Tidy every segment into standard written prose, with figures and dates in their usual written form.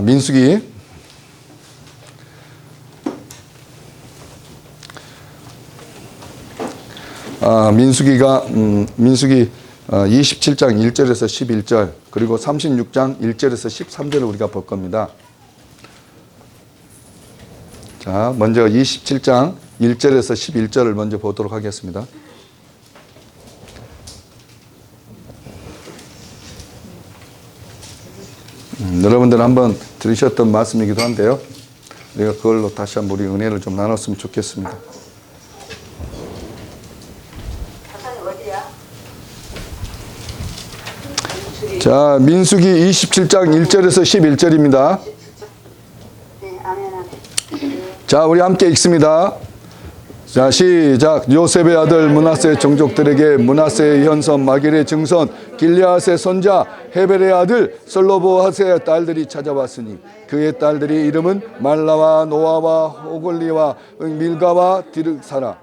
민수기 민수기 27장 1절에서 11절 그리고 36장 1절에서 13절을 우리가 볼 겁니다. 자, 먼저 27장 1절에서 11절을 먼저 보도록 하겠습니다. 여러분들 한번 들으셨던 말씀이기도 한데요. 우리가 그걸로 다시 한번 우리 은혜를 좀 나눴으면 좋겠습니다. 자, 민수기 27장 1절에서 11절입니다. 자, 우리 함께 읽습니다. 자, 시작. 요셉의 아들 므낫세의 종족들에게 므낫세의 현손 마길의 증손 길르앗의 손자 헤벨의 아들 솔로보핫의 딸들이 찾아왔으니 그의 딸들의 이름은 말라와 노아와 호글리와 밀가와 디르사라.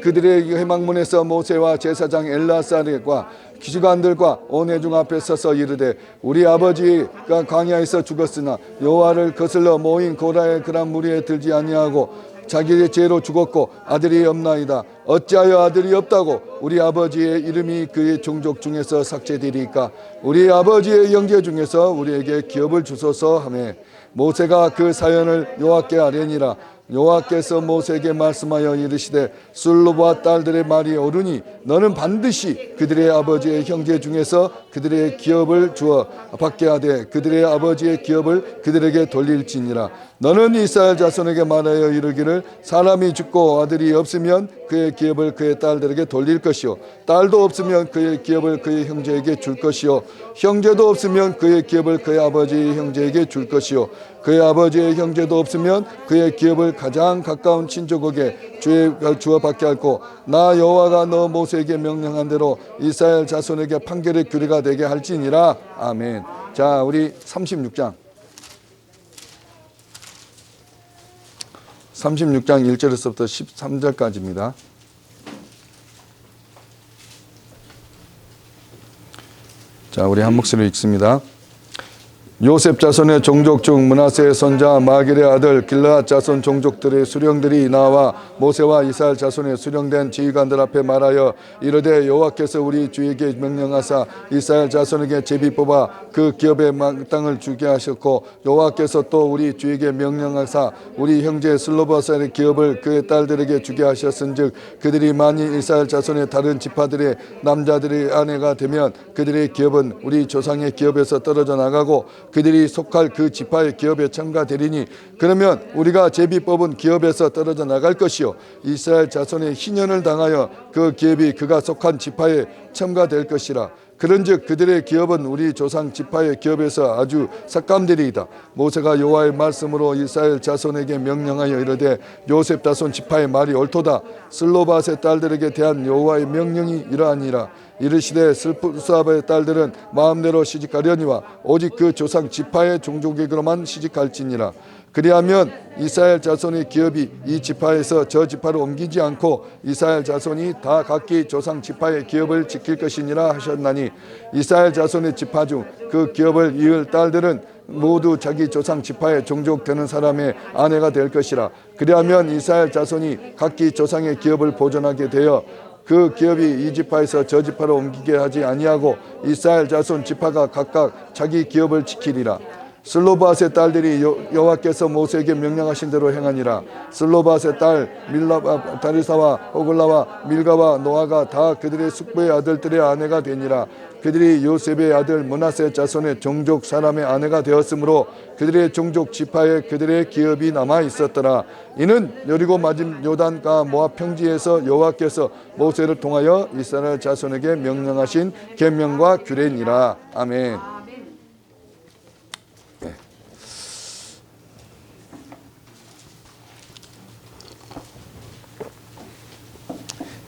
그들의 회막문에서 모세와 제사장 엘라사르과 기주관들과 온 회중 앞에 서서 이르되 우리 아버지가 광야에서 죽었으나 여호와를 거슬러 모인 고라의 그란 무리에 들지 아니하고 자기의 죄로 죽었고 아들이 없나이다. 어찌하여 아들이 없다고 우리 아버지의 이름이 그의 종족 중에서 삭제되리까? 우리 아버지의 형제 중에서 우리에게 기업을 주소서 하매 모세가 그 사연을 여호와께 아뢰니라. 여호와께서 모세에게 말씀하여 이르시되 술로보아 딸들의 말이 옳으니 너는 반드시 그들의 아버지의 형제 중에서 그들의 기업을 주어 받게 하되 그들의 아버지의 기업을 그들에게 돌릴지니라. 너는 이스라엘 자손에게 말하여 이르기를 사람이 죽고 아들이 없으면 그의 기업을 그의 딸들에게 돌릴 것이요 딸도 없으면 그의 기업을 그의 형제에게 줄 것이요 형제도 없으면 그의 기업을 그의 아버지의 형제에게 줄 것이요 그의 아버지의 형제도 없으면 그의 기업을 가장 가까운 친족에게 주어 받게 할고 나 여호와가 너 모세에게 명령한 대로 이스라엘 자손에게 판결의 규례가 되게 할지니라. 아멘. 자, 우리 36장 1절에서부터 13절까지입니다. 자, 우리 한 목소리로 읽습니다. 요셉 자손의 종족 중 므낫세의 손자 마길의 아들 길르앗 자손 종족들의 수령들이 나와 모세와 이스라엘 자손의 수령된 지휘관들 앞에 말하여 이르되 여호와께서 우리 주에게 명령하사 이스라엘 자손에게 제비 뽑아 그 기업의 땅을 주게 하셨고 여호와께서 또 우리 주에게 명령하사 우리 형제 슬로바셀의 기업을 그의 딸들에게 주게 하셨은즉 그들이 만일 이스라엘 자손의 다른 지파들의 남자들의 아내가 되면 그들의 기업은 우리 조상의 기업에서 떨어져 나가고 그들이 속할 그 지파의 기업에 첨가되리니 그러면 우리가 제비 뽑은 기업에서 떨어져 나갈 것이요 이스라엘 자손의 희년을 당하여 그 기업이 그가 속한 지파에 첨가될 것이라. 그런즉 그들의 기업은 우리 조상 지파의 기업에서 아주 삭감되리이다. 모세가 여호와의 말씀으로 이스라엘 자손에게 명령하여 이르되 요셉 자손 지파의 말이 옳도다. 슬로밧의 딸들에게 대한 여호와의 명령이 이러하니라. 이르시되 슬로밧의 딸들은 마음대로 시집가려니와 오직 그 조상 지파의 종족에게로만 시집갈지니라. 그리하면 이스라엘 자손의 기업이 이 지파에서 저 지파로 옮기지 않고 이스라엘 자손이 다 각기 조상 지파의 기업을 지킬 것이니라 하셨나니 이스라엘 자손의 지파 중 그 기업을 이을 딸들은 모두 자기 조상 지파의 종족 되는 사람의 아내가 될 것이라. 그리하면 이스라엘 자손이 각기 조상의 기업을 보존하게 되어 그 기업이 이 지파에서 저 지파로 옮기게 하지 아니하고 이스라엘 자손 지파가 각각 자기 기업을 지키리라. 슬로밧의 딸들이 여호와께서 모세에게 명령하신 대로 행하니라. 슬로밧의 딸 밀라와 다리사와 호글라와 밀가와 노아가 다 그들의 숙부의 아들들의 아내가 되니라. 그들이 요셉의 아들 므낫세 자손의 종족 사람의 아내가 되었으므로 그들의 종족 지파에 그들의 기업이 남아 있었더라. 이는 여리고 맞은 요단가 모압 평지에서 여호와께서 모세를 통하여 이스라엘 자손에게 명령하신 계명과 규례니라. 아멘.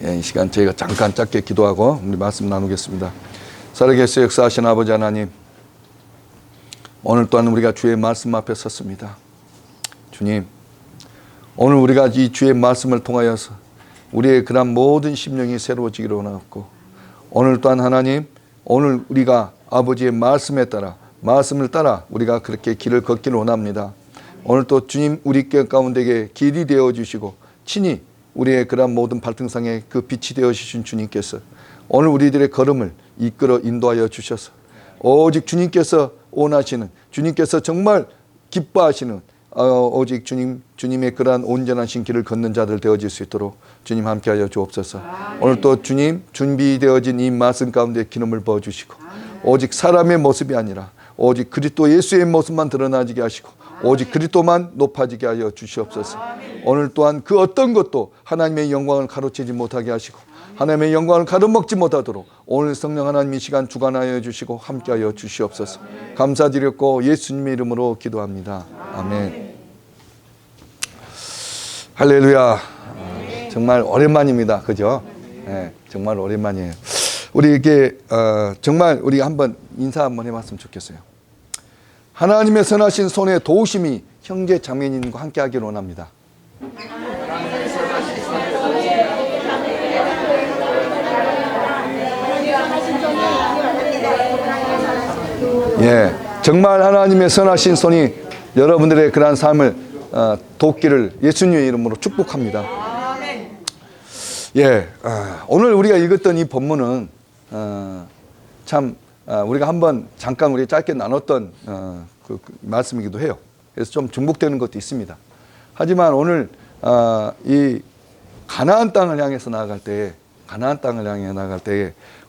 이 시간 저희가 잠깐 짧게 기도하고 우리 말씀 나누겠습니다. 살아계셔 역사하신 아버지 하나님, 오늘 또한 우리가 주의 말씀 앞에 섰습니다. 주님, 오늘 우리가 이 주의 말씀을 통하여서 우리의 그런 모든 심령이 새로워지기를 원하고 오늘 또한 하나님, 오늘 우리가 아버지의 말씀에 따라 말씀을 따라 우리가 그렇게 길을 걷기를 원합니다. 오늘 또 주님 우리 가운데에 길이 되어주시고 친히 우리의 그러한 모든 발등상에 그 빛이 되어주신 주님께서 오늘 우리들의 걸음을 이끌어 인도하여 주셔서 오직 주님께서 원하시는, 주님께서 정말 기뻐하시는 오직 주님의 그러한 온전하신 길을 걷는 자들 되어질 수 있도록 주님 함께하여 주옵소서. 오늘 또 주님 준비되어진 이 말씀 가운데 기름을 부어주시고 오직 사람의 모습이 아니라 오직 그리스도 예수의 모습만 드러나지게 하시고 오직 그리스도만 높아지게 하여 주시옵소서. 오늘 또한 그 어떤 것도 하나님의 영광을 가로채지 못하게 하시고 하나님의 영광을 가로먹지 못하도록 오늘 성령 하나님 이 시간 주관하여 주시고 함께하여 주시옵소서. 감사드렸고 예수님의 이름으로 기도합니다. 아멘. 할렐루야. 정말 오랜만입니다. 그죠? 네, 정말 오랜만이에요. 우리에게 정말 우리 한번 인사 한번 해봤으면 좋겠어요. 하나님의 선하신 손에 도우심이 형제 자매님과 함께하기를 원합니다. 예, 정말 하나님의 선하신 손이 여러분들의 그러한 삶을 돕기를 예수님의 이름으로 축복합니다. 예, 오늘 우리가 읽었던 이 본문은 참 우리가 한번 잠깐 우리 짧게 나눴던 그 말씀이기도 해요. 그래서 좀 중복되는 것도 있습니다. 하지만 오늘 이 가나안 땅을 향해서 나아갈 때에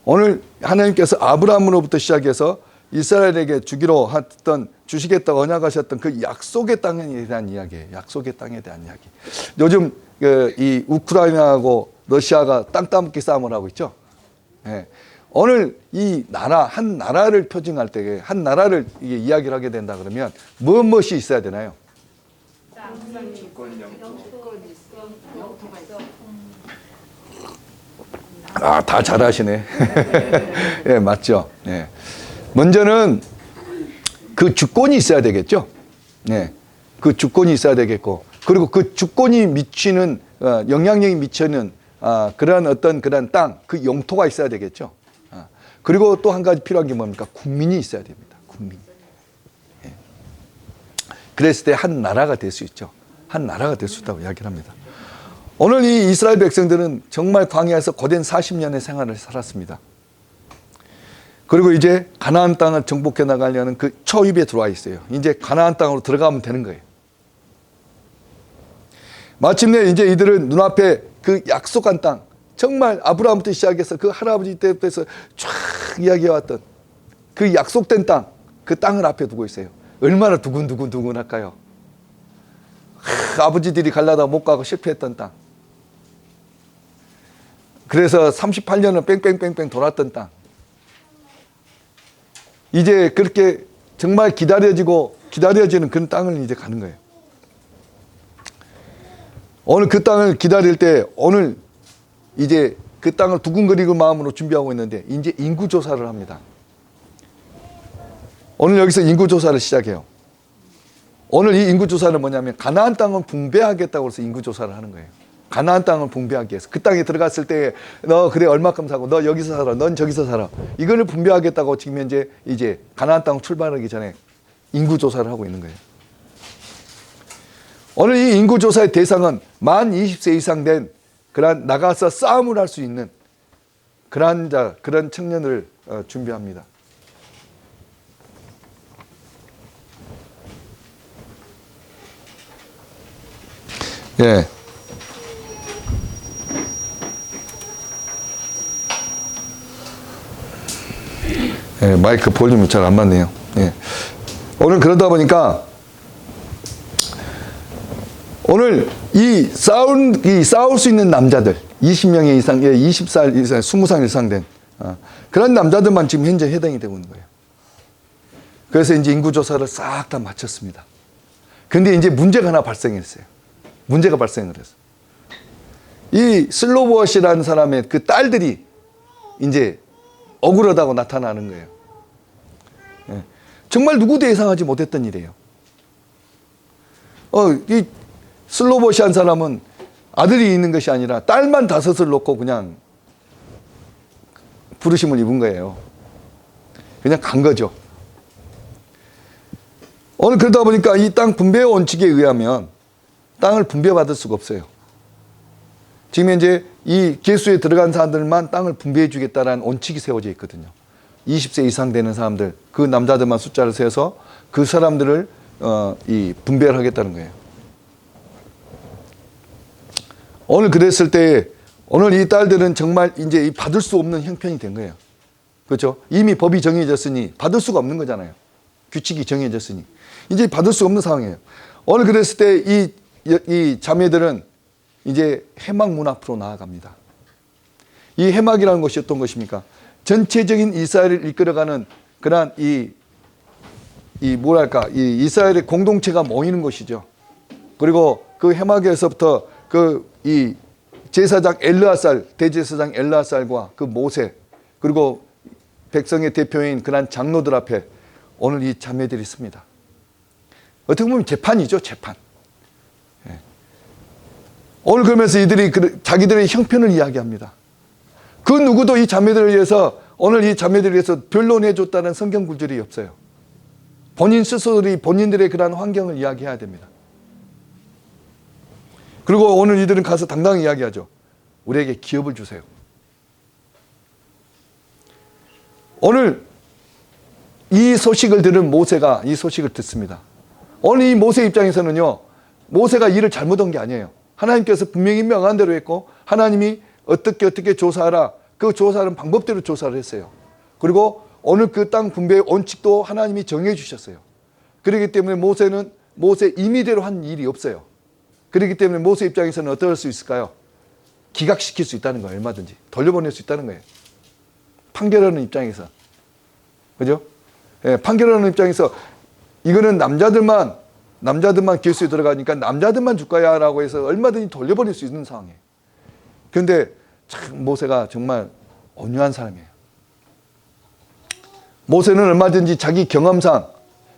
오늘 하나님께서 아브라함으로부터 시작해서 이스라엘에게 주기로 했던 주시겠다고 언약하셨던 그 약속의 땅에 대한 이야기예요. 약속의 땅에 대한 이야기. 요즘 이 우크라이나하고 러시아가 땅 따먹기 싸움을 하고 있죠. 예. 오늘 이 나라 한 나라를 표징할 때에 한 나라를 이게 이야기를 하게 된다 그러면 무엇이 있어야 되나요? 다 잘하시네. 예, 맞죠. 예. 먼저는 그 주권이 있어야 되겠죠. 예. 그 주권이 있어야 되겠고, 그리고 그 주권이 미치는 영향력이 미치는 그런 어떤 그런 땅, 그 영토가 있어야 되겠죠. 그리고 또 한 가지 필요한 게 뭡니까? 국민이 있어야 됩니다. 국민. 예. 그랬을 때 한 나라가 될 수 있죠. 한 나라가 될 수 있다고 이야기를 합니다. 오늘 이 이스라엘 백성들은 정말 광야에서 고된 40년의 생활을 살았습니다. 그리고 이제 가나안 땅을 정복해 나가려는 그 초입에 들어와 있어요. 이제 가나안 땅으로 들어가면 되는 거예요. 마침내 이제 이들은 눈앞에 그 약속한 땅, 정말 아브라함부터 시작해서 그 할아버지 때부터 해서 쫙 이야기해왔던 그 약속된 땅, 그 땅을 앞에 두고 있어요. 얼마나 두근두근할까요? 아버지들이 가려다 못 가고 실패했던 땅. 그래서 38년을 뺑뺑뺑뺑 돌았던 땅. 이제 그렇게 정말 기다려지는 그런 땅을 이제 가는 거예요. 오늘 그 땅을 기다릴 때 오늘 이제 그 땅을 두근거리고 마음으로 준비하고 있는데 이제 인구조사를 합니다. 오늘 여기서 인구조사를 시작해요. 오늘 이 인구조사는 뭐냐면 가나안 땅을 분배하겠다고 해서 인구조사를 하는 거예요. 가나안 땅을 분배하기 위해서. 그 땅에 들어갔을 때 너 그래 얼마큼 사고 너 여기서 살아 넌 저기서 살아 이거를 분배하겠다고 지금 현재 이제 가나안 땅 출발하기 전에 인구조사를 하고 있는 거예요. 오늘 이 인구조사의 대상은 만 20세 이상 된 그런 나가서 싸움을 할 수 있는 그런 청년을 준비합니다. 예. 예, 마이크 볼륨이 잘 안 맞네요. 예. 오늘 그러다 보니까 오늘 싸울 수 있는 남자들 20명 이상, 20살 이상, 20살 이상 된 그런 남자들만 지금 현재 해당이 되고 있는 거예요. 그래서 이제 인구조사를 싹 다 마쳤습니다. 근데 이제 문제가 하나 발생했어요. 문제가 발생을 했어요. 이 슬로보엇이라는 사람의 그 딸들이 이제 억울하다고 나타나는 거예요. 예. 정말 누구도 예상하지 못했던 일이에요. 이 슬로보시한 사람은 아들이 있는 것이 아니라 딸만 5을 놓고 그냥 부르심을 입은 거예요. 그냥 간 거죠. 오늘 그러다 보니까 이 땅 분배 원칙에 의하면 땅을 분배받을 수가 없어요. 지금 현재 이 계수에 들어간 사람들만 땅을 분배해 주겠다라는 원칙이 세워져 있거든요. 20세 이상 되는 사람들, 그 남자들만 숫자를 세서 그 사람들을 이 분배를 하겠다는 거예요. 오늘 그랬을 때 오늘 이 딸들은 정말 이제 받을 수 없는 형편이 된 거예요. 그렇죠? 이미 법이 정해졌으니 받을 수가 없는 거잖아요. 규칙이 정해졌으니 이제 받을 수 없는 상황이에요. 오늘 그랬을 때 이 자매들은 이제 해막 문 앞으로 나아갑니다. 이 해막이라는 것이 어떤 것입니까? 전체적인 이스라엘을 이끌어가는 그러한 이 이스라엘의 공동체가 모이는 것이죠. 그리고 그 해막에서부터 이 제사장 엘르아살, 대제사장 엘르아살과 그 모세, 그리고 백성의 대표인 그러한 장로들 앞에 오늘 이 자매들이 씁니다. 어떻게 보면 재판이죠, 재판. 예. 오늘 그러면서 이들이 자기들의 형편을 이야기합니다. 그 누구도 이 자매들을 위해서, 오늘 이 자매들을 위해서 변론해 줬다는 성경 구절이 없어요. 본인 스스로들이 본인들의 그러한 환경을 이야기해야 됩니다. 그리고 오늘 이들은 가서 당당히 이야기하죠. 우리에게 기업을 주세요. 오늘 이 소식을 들은 모세가 이 소식을 듣습니다. 오늘 이 모세 입장에서는요, 모세가 일을 잘못한 게 아니에요. 하나님께서 분명히 명한 대로 했고, 하나님이 어떻게 조사하라, 그 조사하는 방법대로 조사를 했어요. 그리고 오늘 그 땅 분배의 원칙도 하나님이 정해 주셨어요. 그렇기 때문에 모세는 모세 임의대로 한 일이 없어요. 그렇기 때문에 모세 입장에서는 어떨 수 있을까요? 기각시킬 수 있다는 거예요. 얼마든지 돌려보낼 수 있다는 거예요. 판결하는 입장에서, 그죠? 예, 판결하는 입장에서 이거는 남자들만 계수에 들어가니까 남자들만 줄 거야 라고 해서 얼마든지 돌려보낼 수 있는 상황이에요. 그런데 참 모세가 정말 온유한 사람이에요. 모세는 얼마든지 자기 경험상,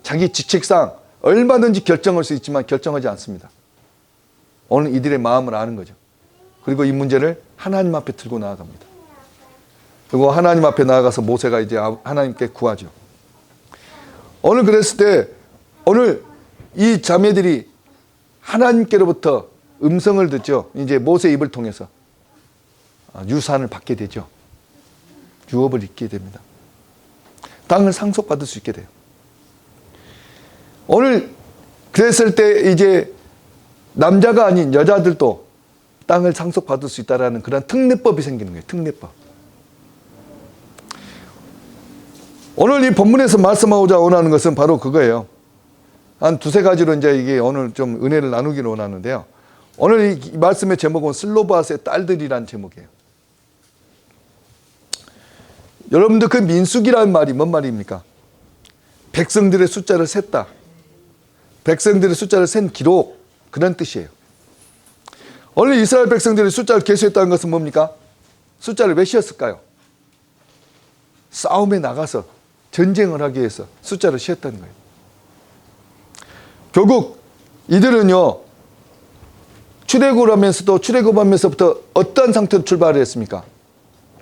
자기 지책상 얼마든지 결정할 수 있지만 결정하지 않습니다. 오늘 이들의 마음을 아는 거죠. 그리고 이 문제를 하나님 앞에 들고 나아갑니다. 그리고 하나님 앞에 나아가서 모세가 이제 하나님께 구하죠. 오늘 그랬을 때 오늘 이 자매들이 하나님께로부터 음성을 듣죠. 이제 모세 입을 통해서 유산을 받게 되죠. 유업을 잊게 됩니다. 땅을 상속받을 수 있게 돼요. 오늘 그랬을 때 이제 남자가 아닌 여자들도 땅을 상속받을 수 있다는 그런 특례법이 생기는 거예요. 특례법. 오늘 이 본문에서 말씀하고자 원하는 것은 바로 그거예요. 한 두세 가지로 이제 이게 오늘 좀 은혜를 나누기를 원하는데요. 오늘 이 말씀의 제목은 슬로바스의 딸들이라는 제목이에요. 여러분들 그 민수기라는 말이 뭔 말입니까? 백성들의 숫자를 셌다. 백성들의 숫자를 센 기록, 그런 뜻이에요. 오늘 이스라엘 백성들이 숫자를 계수했다는 것은 뭡니까? 숫자를 왜 세었을까요? 싸움에 나가서 전쟁을 하기 위해서 숫자를 세었다는 거예요. 결국 이들은요, 출애굽하면서부터 어떤 상태로 출발을 했습니까?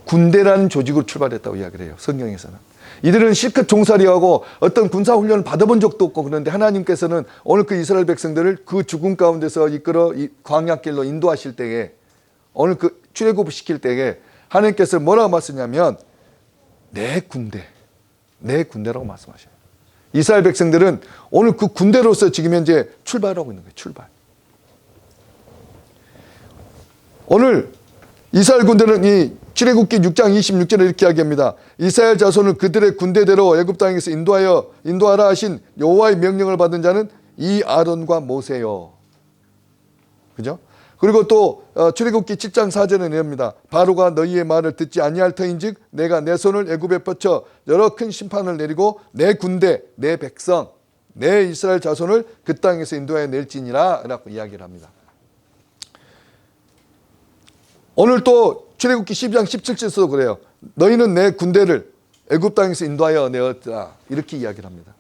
군대라는 조직으로 출발했다고 이야기를 해요. 성경에서는. 이들은 실컷 종살이하고 어떤 군사훈련을 받아본 적도 없고, 그런데 하나님께서는 오늘 그 이스라엘 백성들을 그 죽음 가운데서 이끌어 광야길로 인도하실 때에, 오늘 그 출애굽을 시킬 때에 하나님께서 뭐라고 말씀하냐면 내 군대라고 말씀하셔요. 이스라엘 백성들은 오늘 그 군대로서 지금 현재 출발하고 있는 거예요. 출발. 오늘 이스라엘 군대는 이 출애굽기 6장 26절에 이렇게 이야기합니다. 이스라엘 자손을 그들의 군대대로 애굽 땅에서 인도하라 하신 여호와의 명령을 받은 자는 이 아론과 모세요. 그죠? 그리고 또 출애굽기 7장 4절에 내립니다. 바로가 너희의 말을 듣지 아니할 터인즉 내가 내 손을 애굽에 뻗쳐 여러 큰 심판을 내리고 내 군대, 내 백성, 내 이스라엘 자손을 그 땅에서 인도하여 낼지니라 라고 이야기를 합니다. 오늘 또 출애굽기 12장 17절에서도 그래요. 너희는 내 군대를 애굽 땅에서 인도하여 내었다. 이렇게 이야기를 합니다.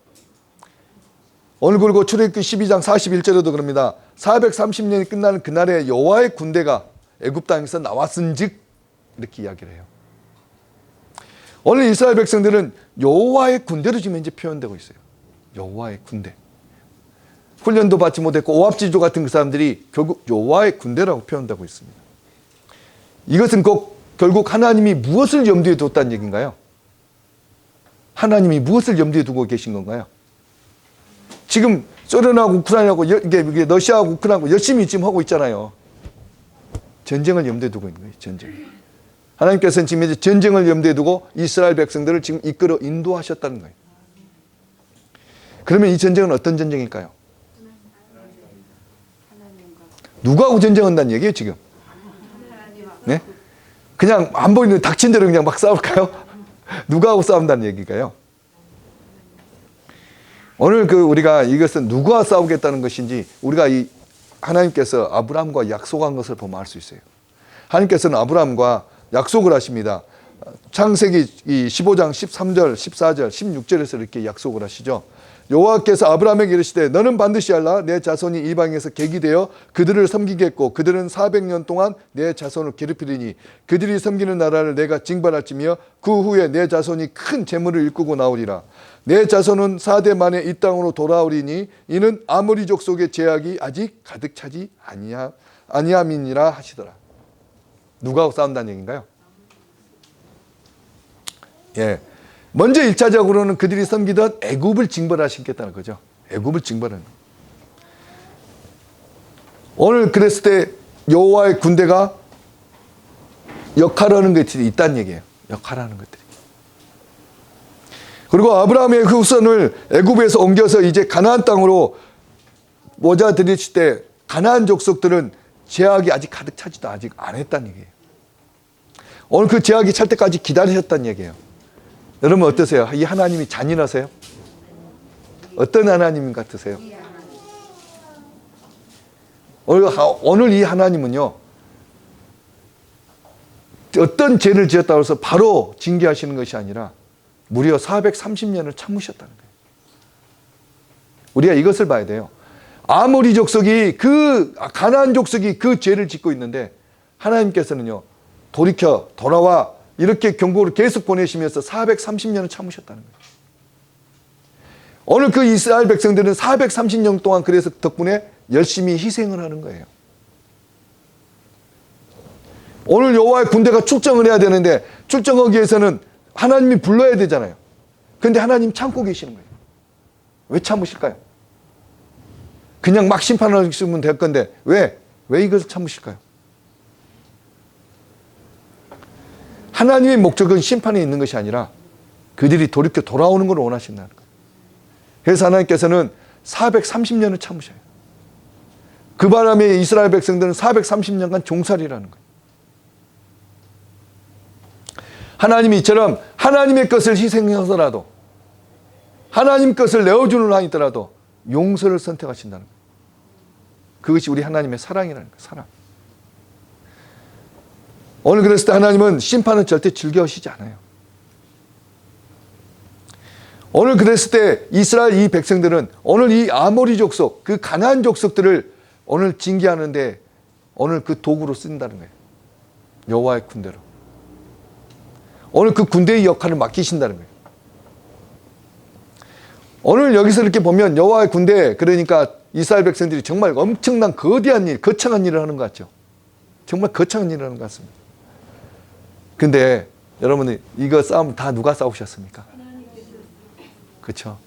오늘 그리고 출애굽기 12장 41절에도 그럽니다. 430년이 끝나는 그날에 여호와의 군대가 애굽 땅에서 나왔은즉 이렇게 이야기를 해요. 오늘 이스라엘 백성들은 여호와의 군대로 지금 현재 표현되고 있어요. 여호와의 군대. 훈련도 받지 못했고 오합지졸 같은 그 사람들이 결국 여호와의 군대라고 표현하고 있습니다. 이것은 결국 하나님이 무엇을 염두에 뒀다는 얘기인가요? 하나님이 무엇을 염두에 두고 계신 건가요? 지금 소련하고 우크라이나하고 이게 러시아하고 우크라이나하고 열심히 지금 하고 있잖아요. 전쟁을 염두에 두고 있는 거예요. 전쟁. 하나님께서는 지금 이제 전쟁을 염두에 두고 이스라엘 백성들을 지금 이끌어 인도하셨다는 거예요. 그러면 이 전쟁은 어떤 전쟁일까요? 누구하고 전쟁한다는 얘기예요, 지금? 네? 그냥 안 보이는 닥친 대로 그냥 막 싸울까요? 누구하고 싸운다는 얘기일까요? 오늘 우리가 이것은 누구와 싸우겠다는 것인지 우리가 이 하나님께서 아브라함과 약속한 것을 보면 알 수 있어요. 하나님께서는 아브라함과 약속을 하십니다. 창세기 15장 13절, 14절, 16절에서 이렇게 약속을 하시죠. 여호와께서 아브라함에게 이르시되 너는 반드시 알라 내 자손이 이방에서 객이 되어 그들을 섬기겠고 그들은 400년 동안 내 자손을 괴롭히리니 그들이 섬기는 나라를 내가 징벌할지며 그 후에 내 자손이 큰 재물을 일구고 나오리라. 내 자손은 4대 만에 이 땅으로 돌아오리니 이는 아모리 족속의 죄악이 아직 가득 차지 아니함이니라 하시더라. 누구하고 싸운다는 얘기인가요? 예. 먼저 1차적으로는 그들이 섬기던 애굽을 징벌하시겠다는 거죠. 애굽을 징벌하는. 오늘 그랬을 때 여호와의 군대가 역할하는 것들이 있다는 얘기예요. 역할하는 것들이. 그리고 아브라함의 후손을 애굽에서 옮겨서 이제 가나안 땅으로 모자 들이실 때 가나안 족속들은 제약이 아직 가득 차지도 아직 안 했다는 얘기예요. 오늘 그 제약이 찰 때까지 기다리셨다는 얘기예요. 여러분 어떠세요? 이 하나님이 잔인하세요? 어떤 하나님 같으세요? 오늘 이 하나님은요, 어떤 죄를 지었다고 해서 바로 징계하시는 것이 아니라 무려 430년을 참으셨다는 거예요. 우리가 이것을 봐야 돼요. 아모리 족속이 가나안 족속이 그 죄를 짓고 있는데 하나님께서는요, 돌아와 이렇게 경고를 계속 보내시면서 430년을 참으셨다는 거예요. 오늘 그 이스라엘 백성들은 430년 동안 그래서 덕분에 열심히 희생을 하는 거예요. 오늘 여호와의 군대가 출정을 해야 되는데 출정하기 위해서는 하나님이 불러야 되잖아요. 그런데 하나님 참고 계시는 거예요. 왜 참으실까요? 그냥 막 심판하시면 될 건데 왜 이것을 참으실까요? 하나님의 목적은 심판에 있는 것이 아니라 그들이 돌이켜 돌아오는 걸 원하신다는 거예요. 그래서 하나님께서는 430년을 참으셔요. 그 바람에 이스라엘 백성들은 430년간 종살이라는 거예요. 하나님이 이처럼 하나님의 것을 희생해서라도 하나님 것을 내어주는 한이더라도 용서를 선택하신다는 거예요. 그것이 우리 하나님의 사랑이라는 거예요. 사랑. 오늘 그랬을 때 하나님은 심판은 절대 즐겨하시지 않아요. 오늘 그랬을 때 이스라엘 이 백성들은 오늘 이 아모리 족속, 그 가나안 족속들을 오늘 징계하는데 오늘 그 도구로 쓴다는 거예요. 여호와의 군대로. 오늘 그 군대의 역할을 맡기신다는 거예요. 오늘 여기서 이렇게 보면 여호와의 군대, 그러니까 이스라엘 백성들이 정말 엄청난 거대한 일, 거창한 일을 하는 것 같죠. 정말 거창한 일을 하는 것 같습니다. 근데 여러분 이거 싸움 다 누가 싸우셨습니까? 그렇죠.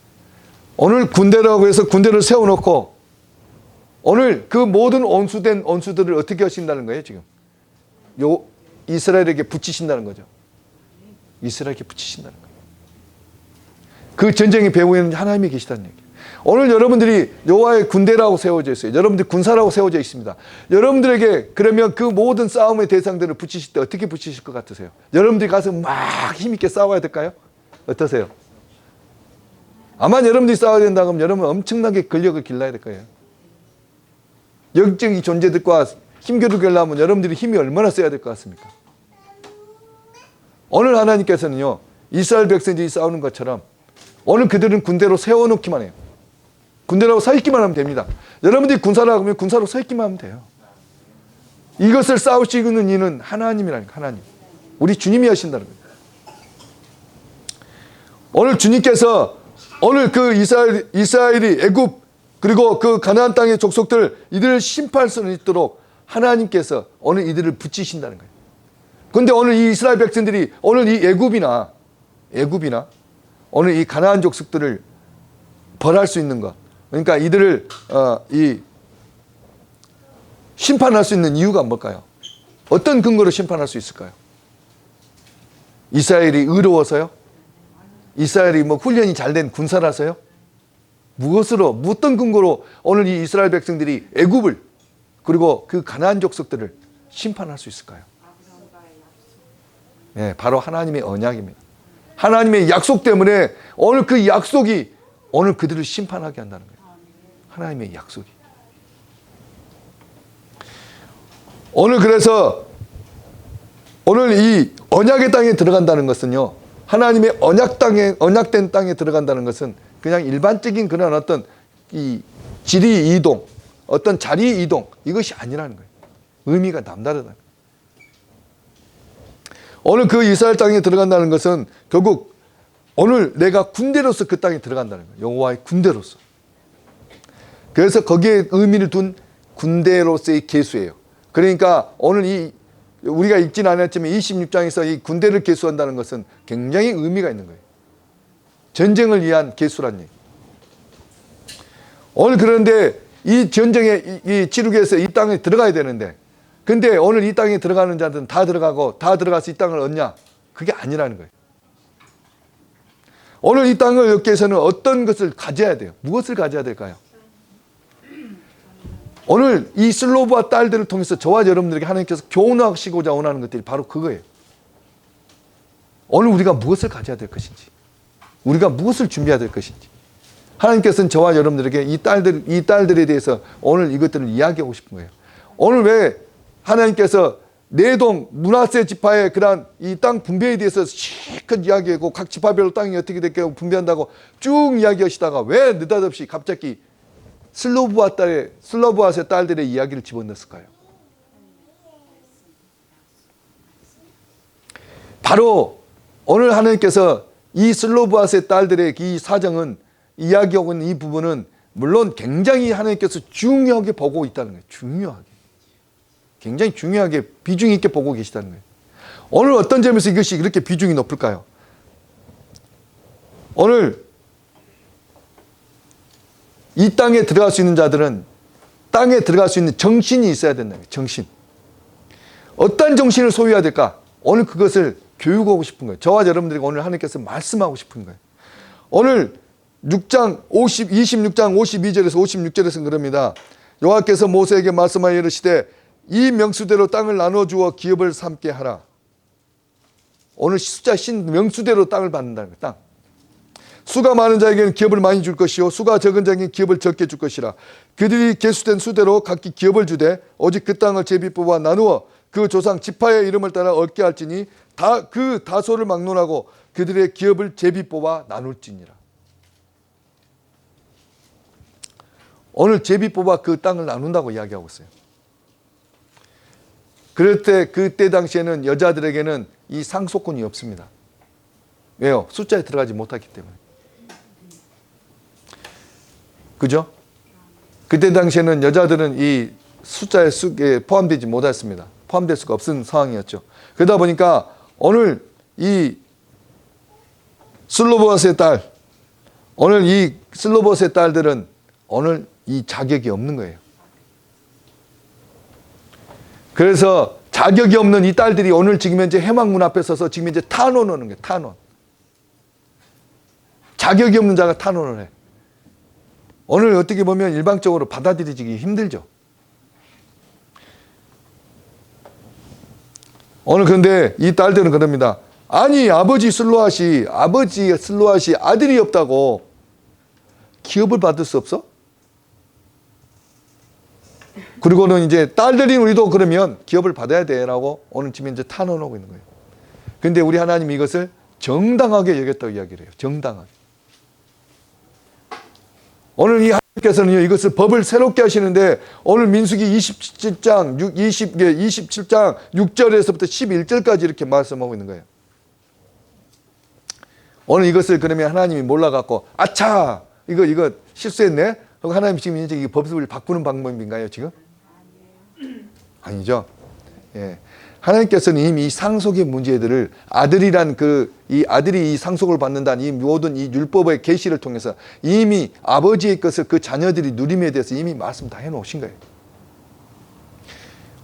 오늘 군대라고 해서 군대를 세워놓고 오늘 그 모든 온수된 온수들을 어떻게 하신다는 거예요? 지금 이스라엘에게 붙이신다는 거죠. 이스라엘에게 붙이신다는 거예요. 그 전쟁의 배후에는 하나님이 계시다는 얘기예요. 오늘 여러분들이 여호와의 군대라고 세워져 있어요. 여러분들 군사라고 세워져 있습니다. 여러분들에게 그러면 그 모든 싸움의 대상들을 붙이실 때 어떻게 붙이실 것 같으세요? 여러분들이 가서 막 힘있게 싸워야 될까요? 어떠세요? 아마 여러분들이 싸워야 된다 그러면 여러분 엄청나게 근력을 길러야 될 거예요. 영적인 존재들과 힘겨루게 하려면 여러분들이 힘이 얼마나 세야 될 것 같습니까? 오늘 하나님께서는요, 이스라엘 백성들이 싸우는 것처럼 오늘 그들은 군대로 세워놓기만 해요. 군대라고 서 있기만 하면 됩니다. 여러분들이 군사라고 하면 군사로 서 있기만 하면 돼요. 이것을 싸우시는 이는 하나님이라니까, 하나님. 우리 주님이 하신다는 거예요. 오늘 주님께서 오늘 그 이스라엘이 애굽 그리고 그 가나안 땅의 족속들 이들을 심판할 수 있도록 하나님께서 오늘 이들을 붙이신다는 거예요. 그런데 오늘 이 이스라엘 백성들이 오늘 이 애굽이나 오늘 이 가나안 족속들을 벌할 수 있는 것, 그러니까 이들을 심판할 수 있는 이유가 뭘까요? 어떤 근거로 심판할 수 있을까요? 이스라엘이 의로워서요? 이스라엘이 뭐 훈련이 잘 된 군사라서요? 무엇으로, 어떤 근거로 오늘 이 이스라엘 백성들이 애굽을 그리고 그 가나안 족속들을 심판할 수 있을까요? 네, 바로 하나님의 언약입니다. 하나님의 약속 때문에 오늘 그 약속이 오늘 그들을 심판하게 한다는 거예요. 하나님의 약속이. 오늘 그래서 오늘 이 언약의 땅에 들어간다는 것은요, 하나님의 언약된 땅에 들어간다는 것은 그냥 일반적인 그런 어떤 이 지리 이동, 어떤 자리 이동, 이것이 아니라는 거예요. 의미가 남다르다. 오늘 그 이스라엘 땅에 들어간다는 것은 결국 오늘 내가 군대로서 그 땅에 들어간다는 거예요. 여호와의 군대로서. 그래서 거기에 의미를 둔 군대로서의 계수예요. 그러니까 오늘 우리가 읽지는 않았지만 26장에서 이 군대를 계수한다는 것은 굉장히 의미가 있는 거예요. 전쟁을 위한 계수란 얘기. 오늘 그런데 이 전쟁에 이 치르기 위해서 이 땅에 들어가야 되는데, 근데 오늘 이 땅에 들어가는 자들은 다 들어가서 이 땅을 얻냐? 그게 아니라는 거예요. 오늘 이 땅을 얻기 위해서는 어떤 것을 가져야 돼요? 무엇을 가져야 될까요? 오늘 이 슬로브와 딸들을 통해서 저와 여러분들에게 하나님께서 교훈하시고자 원하는 것들이 바로 그거예요. 오늘 우리가 무엇을 가져야 될 것인지, 우리가 무엇을 준비해야 될 것인지, 하나님께서는 저와 여러분들에게 이 딸들에 대해서 오늘 이것들을 이야기하고 싶은 거예요. 오늘 왜 하나님께서 내동 므낫세 지파의 그러한 이 땅 분배에 대해서 실컷 이야기하고 각 지파별로 땅이 어떻게 될까 분배한다고 쭉 이야기하시다가 왜 느닷없이 갑자기 슬로브앗의 딸들의 이야기를 집어넣었을까요? 바로 오늘 하나님께서 이 슬로브앗의 딸들의 이 사정은 이야기하고 있는 이 부분은 물론 굉장히 하나님께서 중요하게 보고 있다는 거예요. 중요하게. 굉장히 중요하게 비중 있게 보고 계시다는 거예요. 오늘 어떤 점에서 이것이 이렇게 비중이 높을까요? 오늘 이 땅에 들어갈 수 있는 자들은 땅에 들어갈 수 있는 정신이 있어야 된다는 거예요. 정신. 어떤 정신을 소유해야 될까? 오늘 그것을 교육하고 싶은 거예요. 저와 여러분들에게 오늘 하나님께서 말씀하고 싶은 거예요. 오늘 26장 52절에서 56절에서 그럽니다. 여호와께서 모세에게 말씀하여 이르시되 이 명수대로 땅을 나눠 주어 기업을 삼게 하라. 오늘 숫자 명수대로 땅을 받는다는 거예요. 땅. 수가 많은 자에게는 기업을 많이 줄 것이요 수가 적은 자에게는 기업을 적게 줄 것이라. 그들이 계수된 수대로 각기 기업을 주되 오직 그 땅을 제비 뽑아 나누어 그 조상 지파의 이름을 따라 얻게 할지니 그 다소를 막론하고 그들의 기업을 제비 뽑아 나눌지니라. 오늘 제비 뽑아 그 땅을 나눈다고 이야기하고 있어요. 그때 당시에는 여자들에게는 이 상속권이 없습니다. 왜요? 숫자에 들어가지 못했기 때문에. 그죠? 그때 당시에는 여자들은 이 숫자에 포함되지 못했습니다. 포함될 수가 없는 상황이었죠. 그러다 보니까 오늘 이 슬로보앗의 딸, 오늘 이 슬로보앗의 딸들은 오늘 이 자격이 없는 거예요. 그래서 자격이 없는 이 딸들이 오늘 지금 현재 회막문 앞에 서서 지금 현재 탄원하는 거예요. 탄원. 자격이 없는 자가 탄원을 해. 오늘 어떻게 보면 일방적으로 받아들이기 힘들죠. 오늘 그런데 이 딸들은 그럽니다. 아니 아버지 슬로앗이 아들이 없다고 기업을 받을 수 없어? 그리고는 이제 딸들인 우리도 그러면 기업을 받아야 돼라고 오늘 지금 이제 탄원하고 있는 거예요. 그런데 우리 하나님이 이것을 정당하게 여겼다고 이야기를 해요. 정당하게. 오늘 이 하나님께서는 이것을 법을 새롭게 하시는데 오늘 민수기 27장 6절에서부터 11절까지 이렇게 말씀하고 있는 거예요. 오늘 이것을 그러면 하나님이 몰라갖고 아차 이거 실수했네. 하나님 지금 이제 이 법을 바꾸는 방법인가요, 지금? 아니죠. 예. 하나님께서는 이미 이 상속의 문제들을 아들이란 이 아들이 이 상속을 받는다는 이 모든 이 율법의 계시를 통해서 이미 아버지의 것을 그 자녀들이 누림에 대해서 이미 말씀 다 해놓으신 거예요.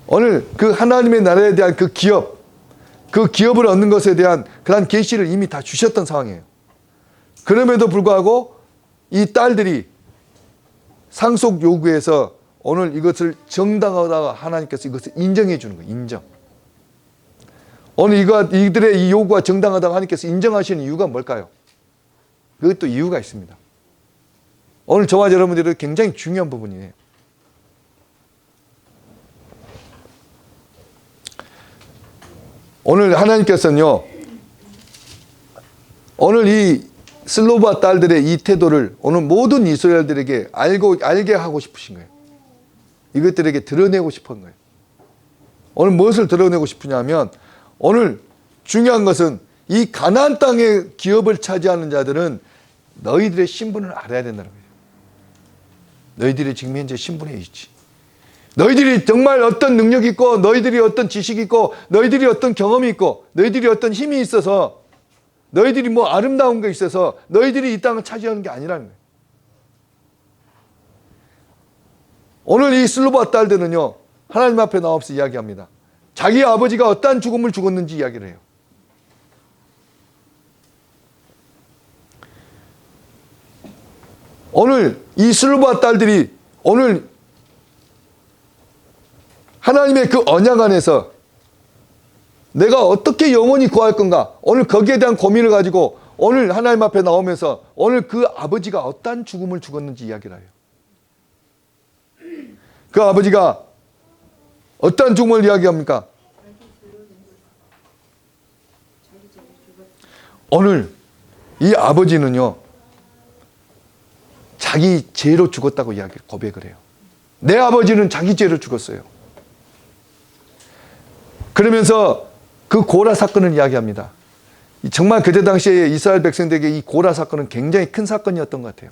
오늘 그 하나님의 나라에 대한 그 기업을 얻는 것에 대한 그런 계시를 이미 다 주셨던 상황이에요. 그럼에도 불구하고 이 딸들이 상속 요구에서 오늘 이것을 정당하다가 하나님께서 이것을 인정해 주는 거예요. 인정. 오늘 이들의 이 요구가 정당하다고 하나님께서 인정하시는 이유가 뭘까요? 그것도 이유가 있습니다. 오늘 저와 여러분들은 굉장히 중요한 부분이에요. 오늘 하나님께서는요, 오늘 이 슬로바 딸들의 이 태도를 오늘 모든 이스라엘들에게 알게 하고 싶으신 거예요. 이것들에게 드러내고 싶은 거예요. 오늘 무엇을 드러내고 싶으냐면, 오늘 중요한 것은 이 가나안 땅의 기업을 차지하는 자들은 너희들의 신분을 알아야 된다는 거예요. 너희들이 지금 현재 신분에 있지. 너희들이 정말 어떤 능력이 있고, 너희들이 어떤 지식이 있고, 너희들이 어떤 경험이 있고, 너희들이 어떤 힘이 있어서, 너희들이 뭐 아름다운 게 있어서 너희들이 이 땅을 차지하는 게 아니라는 거예요. 오늘 이 슬로바 딸들은요, 하나님 앞에 나와서 이야기합니다. 자기 아버지가 어떠한 죽음을 죽었는지 이야기를 해요. 오늘 이 슬로바 딸들이 오늘 하나님의 그 언약 안에서 내가 어떻게 영원히 구할 건가? 오늘 거기에 대한 고민을 가지고 오늘 하나님 앞에 나오면서 오늘 그 아버지가 어떠한 죽음을 죽었는지 이야기를 해요. 그 아버지가 어떠한 죽음을 이야기합니까? 오늘 이 아버지는요, 자기 죄로 죽었다고 고백을 해요. 내 아버지는 자기 죄로 죽었어요. 그러면서 그 고라 사건을 이야기합니다. 정말 그때 당시에 이스라엘 백성들에게 이 고라 사건은 굉장히 큰 사건이었던 것 같아요.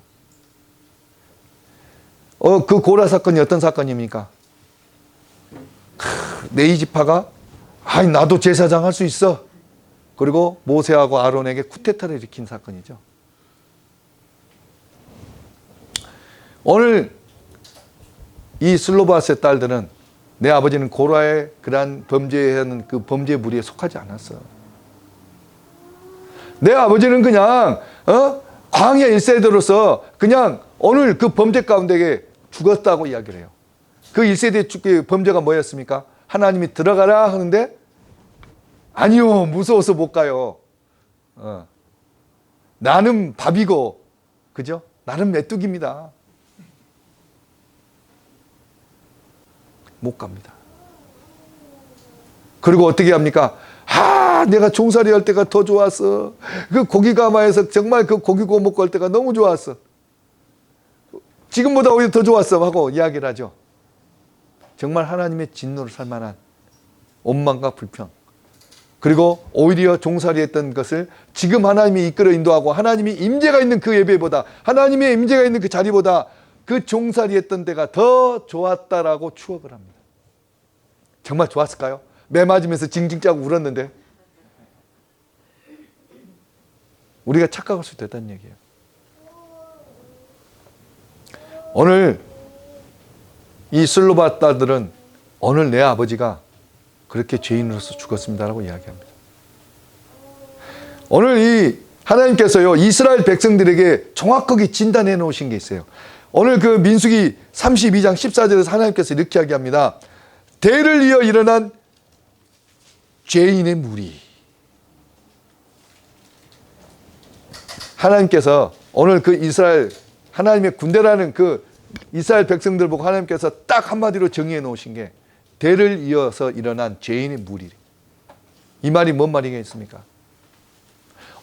그 고라 사건이 어떤 사건입니까? 네이 지파가 나도 제사장 할 수 있어. 그리고 모세하고 아론에게 쿠데타를 일으킨 사건이죠. 오늘 이 슬로바스의 딸들은 내 아버지는 고라의 그러한 범죄하는 그 범죄 무리에 속하지 않았어. 내 아버지는 그냥 광야 1세대로서 그냥 오늘 그 범죄 가운데 죽었다고 이야기를 해요. 그 1세대 범죄가 뭐였습니까? 하나님이 들어가라 하는데 아니요, 무서워서 못 가요. 나는 밥이고, 그죠? 나는 메뚜기입니다. 못 갑니다. 그리고 어떻게 합니까? 내가 종살이 할 때가 더 좋았어. 그 고기가마에서 정말 그 고기 구워 먹고 할 때가 너무 좋았어. 지금보다 오히려 더 좋았어 하고 이야기를 하죠. 정말 하나님의 진노를 살 만한 원망과 불평. 그리고 오히려 종살이 했던 것을 지금 하나님이 이끌어 인도하고 하나님이 임재가 있는 그 예배보다, 하나님의 임재가 있는 그 자리보다 그 종살이 했던 때가 더 좋았다라고 추억을 합니다. 정말 좋았을까요? 매 맞으면서 징징 짜고 울었는데 우리가 착각할 수도 있다는 얘기예요. 오늘 이 슬로바 딸들은 오늘 내 아버지가 그렇게 죄인으로서 죽었습니다라고 이야기합니다. 오늘 이 하나님께서요, 이스라엘 백성들에게 정확하게 진단해 놓으신 게 있어요. 오늘 그 민수기 32장 14절에서 하나님께서 이렇게 이야기합니다. 대를 이어 일어난 죄인의 무리. 하나님께서 오늘 그 이스라엘, 하나님의 군대라는 그 이스라엘 백성들 보고 하나님께서 딱 한마디로 정의해 놓으신 게 대를 이어서 일어난 죄인의 무리. 이 말이 뭔 말이겠습니까?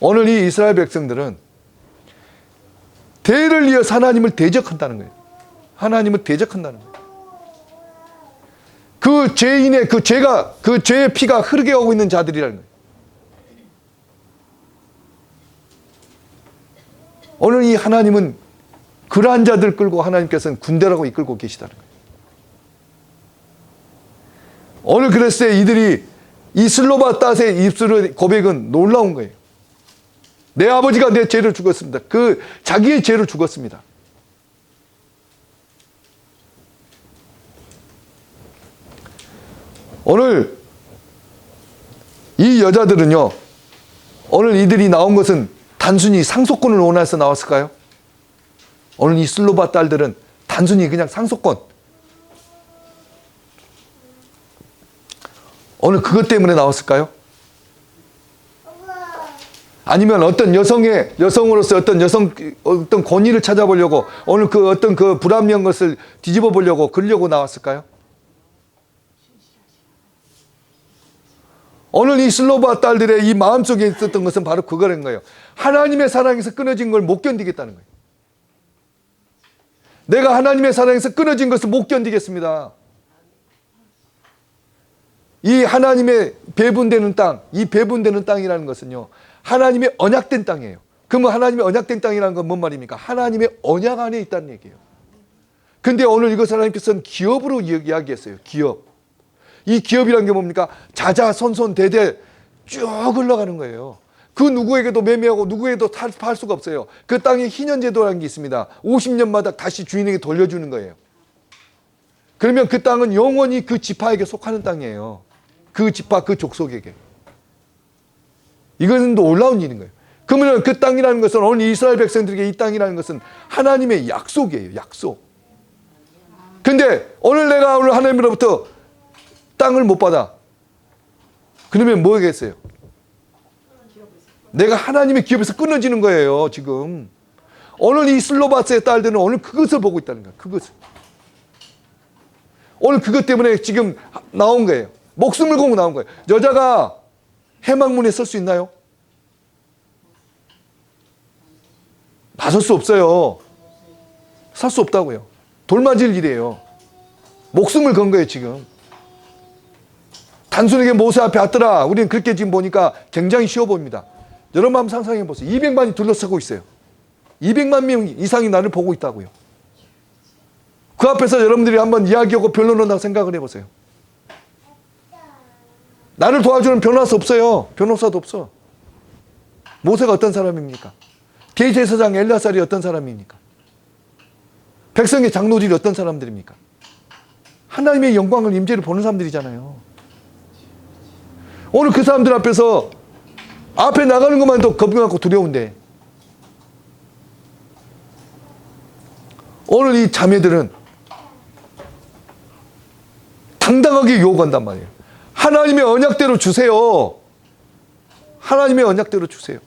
오늘 이 이스라엘 백성들은 대를 이어서 하나님을 대적한다는 거예요. 하나님을 대적한다는 거예요. 그 죄인의 그 죄가, 그 죄의 피가 흐르게 오고 있는 자들이라는 거예요. 오늘 이 하나님은 그러한 자들 끌고 하나님께서는 군대라고 이끌고 계시다는 거예요. 오늘 그랬을 때 이들이 이 슬로바 닷의 입술의 고백은 놀라운 거예요. 내 아버지가 내 죄를 죽었습니다. 그 자기의 죄를 죽었습니다. 오늘 이 여자들은요, 오늘 이들이 나온 것은 단순히 상속권을 원해서 나왔을까요? 오늘 이 슬로바 딸들은 단순히 그냥 상속권, 오늘 그것 때문에 나왔을까요? 아니면 어떤 여성으로서 어떤 권위를 찾아보려고, 오늘 그 어떤 그 불합리한 것을 뒤집어 보려고, 그러려고 나왔을까요? 오늘 이 슬로바 딸들의 이 마음속에 있었던 것은 바로 그거라는 거예요. 하나님의 사랑에서 끊어진 걸 못 견디겠다는 거예요. 내가 하나님의 사랑에서 끊어진 것을 못 견디겠습니다. 이 하나님의 배분되는 땅, 이 배분되는 땅이라는 것은요, 하나님의 언약된 땅이에요. 그러면 하나님의 언약된 땅이라는 건 뭔 말입니까? 하나님의 언약 안에 있다는 얘기예요. 근데 오늘 이것을 하나님께서는 기업으로 이야기했어요. 기업. 이 기업이라는 게 뭡니까? 자자손손대대 쭉 흘러가는 거예요. 그 누구에게도 매매하고 누구에게도 팔 수가 없어요. 그 땅에 희년제도라는 게 있습니다. 50년마다 다시 주인에게 돌려주는 거예요. 그러면 그 땅은 영원히 그 지파에게 속하는 땅이에요. 그 지파, 그 족속에게. 이것은 놀라운 일인 거예요. 그러면 그 땅이라는 것은, 오늘 이스라엘 백성들에게 이 땅이라는 것은 하나님의 약속이에요. 약속. 근데 오늘 내가 오늘 하나님으로부터 땅을 못 받아. 그러면 뭐 하겠어요? 내가 하나님의 기업에서 끊어지는 거예요, 지금. 오늘 이 슬로바스의 딸들은 오늘 그것을 보고 있다는 거예요. 그것을. 오늘 그것 때문에 지금 나온 거예요. 목숨을 걸고 나온 거예요. 여자가 해망문에 설 수 있나요? 맞을 수 없어요. 살 수 없다고요. 돌맞을 일이에요. 목숨을 건 거예요, 지금. 단순하게 모세 앞에 왔더라. 우리는 그렇게 지금 보니까 굉장히 쉬워 보입니다. 여러분 한번 상상해 보세요. 200만이 둘러싸고 있어요. 200만 명 이상이 나를 보고 있다고요. 그 앞에서 여러분들이 한번 이야기하고 변론한다고 생각을 해보세요. 나를 도와주는 변호사 없어요. 변호사도 없어. 모세가 어떤 사람입니까? 대제사장 엘리야살이 어떤 사람입니까? 백성의 장로들이 어떤 사람들입니까? 하나님의 영광을, 임재를 보는 사람들이잖아요. 오늘 그 사람들 앞에서 앞에 나가는 것만도 겁나고 두려운데, 오늘 이 자매들은 당당하게 요구한단 말이에요. 하나님의 언약대로 주세요. 하나님의 언약대로 주세요.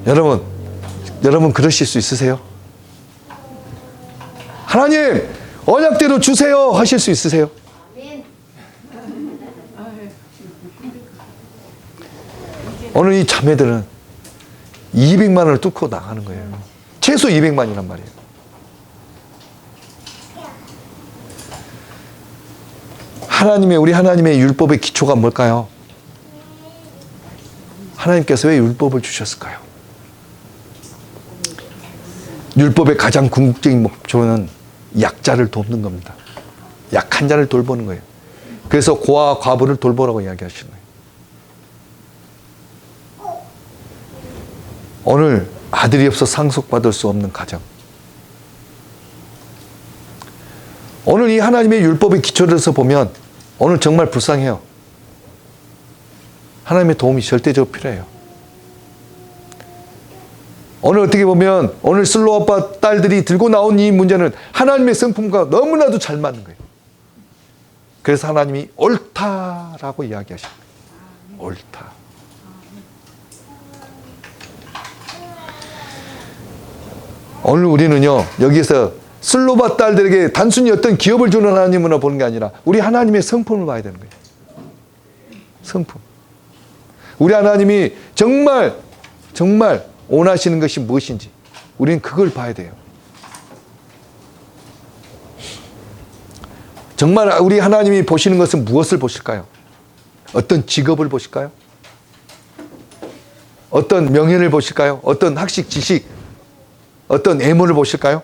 여러분 그러실 수 있으세요? 하나님 언약대로 주세요 하실 수 있으세요? 오늘 이 자매들은 200만을 뚫고 나가는 거예요. 최소 200만이란 말이에요. 우리 하나님의 율법의 기초가 뭘까요? 하나님께서 왜 율법을 주셨을까요? 율법의 가장 궁극적인 목표는 약자를 돕는 겁니다. 약한 자를 돌보는 거예요. 그래서 고아와 과부를 돌보라고 이야기하시는 거예요. 오늘 아들이 없어 상속받을 수 없는 가정. 오늘 이 하나님의 율법의 기초에서 보면 오늘 정말 불쌍해요. 하나님의 도움이 절대적으로 필요해요. 오늘 어떻게 보면 오늘 슬로바 딸들이 들고 나온 이 문제는 하나님의 성품과 너무나도 잘 맞는 거예요. 그래서 하나님이 옳다라고 이야기하십니다. 옳다. 오늘 우리는요, 여기서 슬로바 딸들에게 단순히 어떤 기업을 주는 하나님으로 보는 게 아니라 우리 하나님의 성품을 봐야 되는 거예요. 성품. 우리 하나님이 정말 원하시는 것이 무엇인지 우리는 그걸 봐야 돼요. 정말 우리 하나님이 보시는 것은 무엇을 보실까요? 어떤 직업을 보실까요? 어떤 명예를 보실까요? 어떤 학식, 지식, 어떤 외모를 보실까요?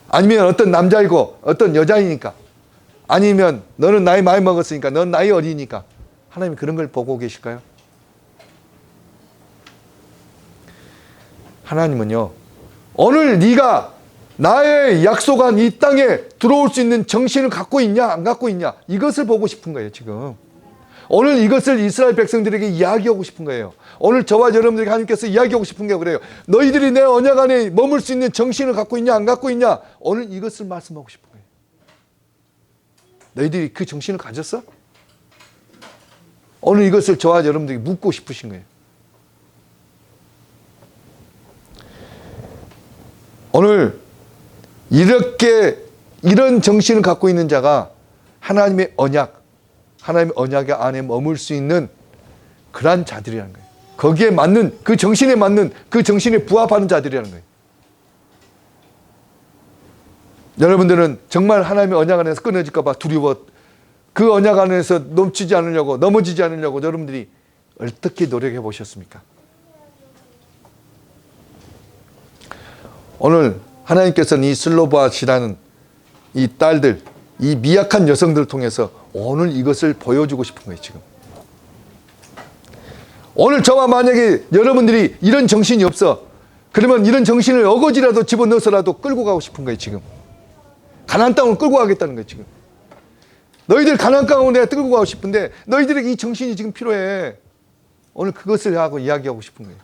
아니면 어떤 남자이고 어떤 여자이니까, 아니면 너는 나이 많이 먹었으니까, 넌 나이 어리니까, 하나님이 그런 걸 보고 계실까요? 하나님은요, 오늘 네가 나의 약속한 이 땅에 들어올 수 있는 정신을 갖고 있냐 안 갖고 있냐, 이것을 보고 싶은 거예요. 지금 오늘 이것을 이스라엘 백성들에게 이야기하고 싶은 거예요. 오늘 저와 여러분들에게 하나님께서 이야기하고 싶은 게 그래요. 너희들이 내 언약 안에 머물 수 있는 정신을 갖고 있냐 안 갖고 있냐, 오늘 이것을 말씀하고 싶은 거예요. 너희들이 그 정신을 가졌어? 오늘 이것을 저와 여러분들에게 묻고 싶으신 거예요. 오늘 이런 정신을 갖고 있는 자가 하나님의 언약 안에 머물 수 있는 그러한 자들이라는 거예요. 거기에 맞는, 그 정신에 맞는, 그 정신에 부합하는 자들이라는 거예요. 여러분들은 정말 하나님의 언약 안에서 끊어질까 봐 두려워, 그 언약 안에서 넘치지 않으려고, 넘어지지 않으려고 여러분들이 어떻게 노력해 보셨습니까? 오늘 하나님께서는 이 슬로바시라는 이 딸들, 이 미약한 여성들을 통해서 오늘 이것을 보여주고 싶은 거예요. 지금 오늘 저와 만약에 여러분들이 이런 정신이 없어, 그러면 이런 정신을 어거지라도 집어넣어서라도 끌고 가고 싶은 거예요. 지금 가나안 땅으로 끌고 가겠다는 거예요. 지금 너희들 가나안 땅으로 내가 끌고 가고 싶은데 너희들에게 이 정신이 지금 필요해. 오늘 그것을 하고 이야기하고 싶은 거예요.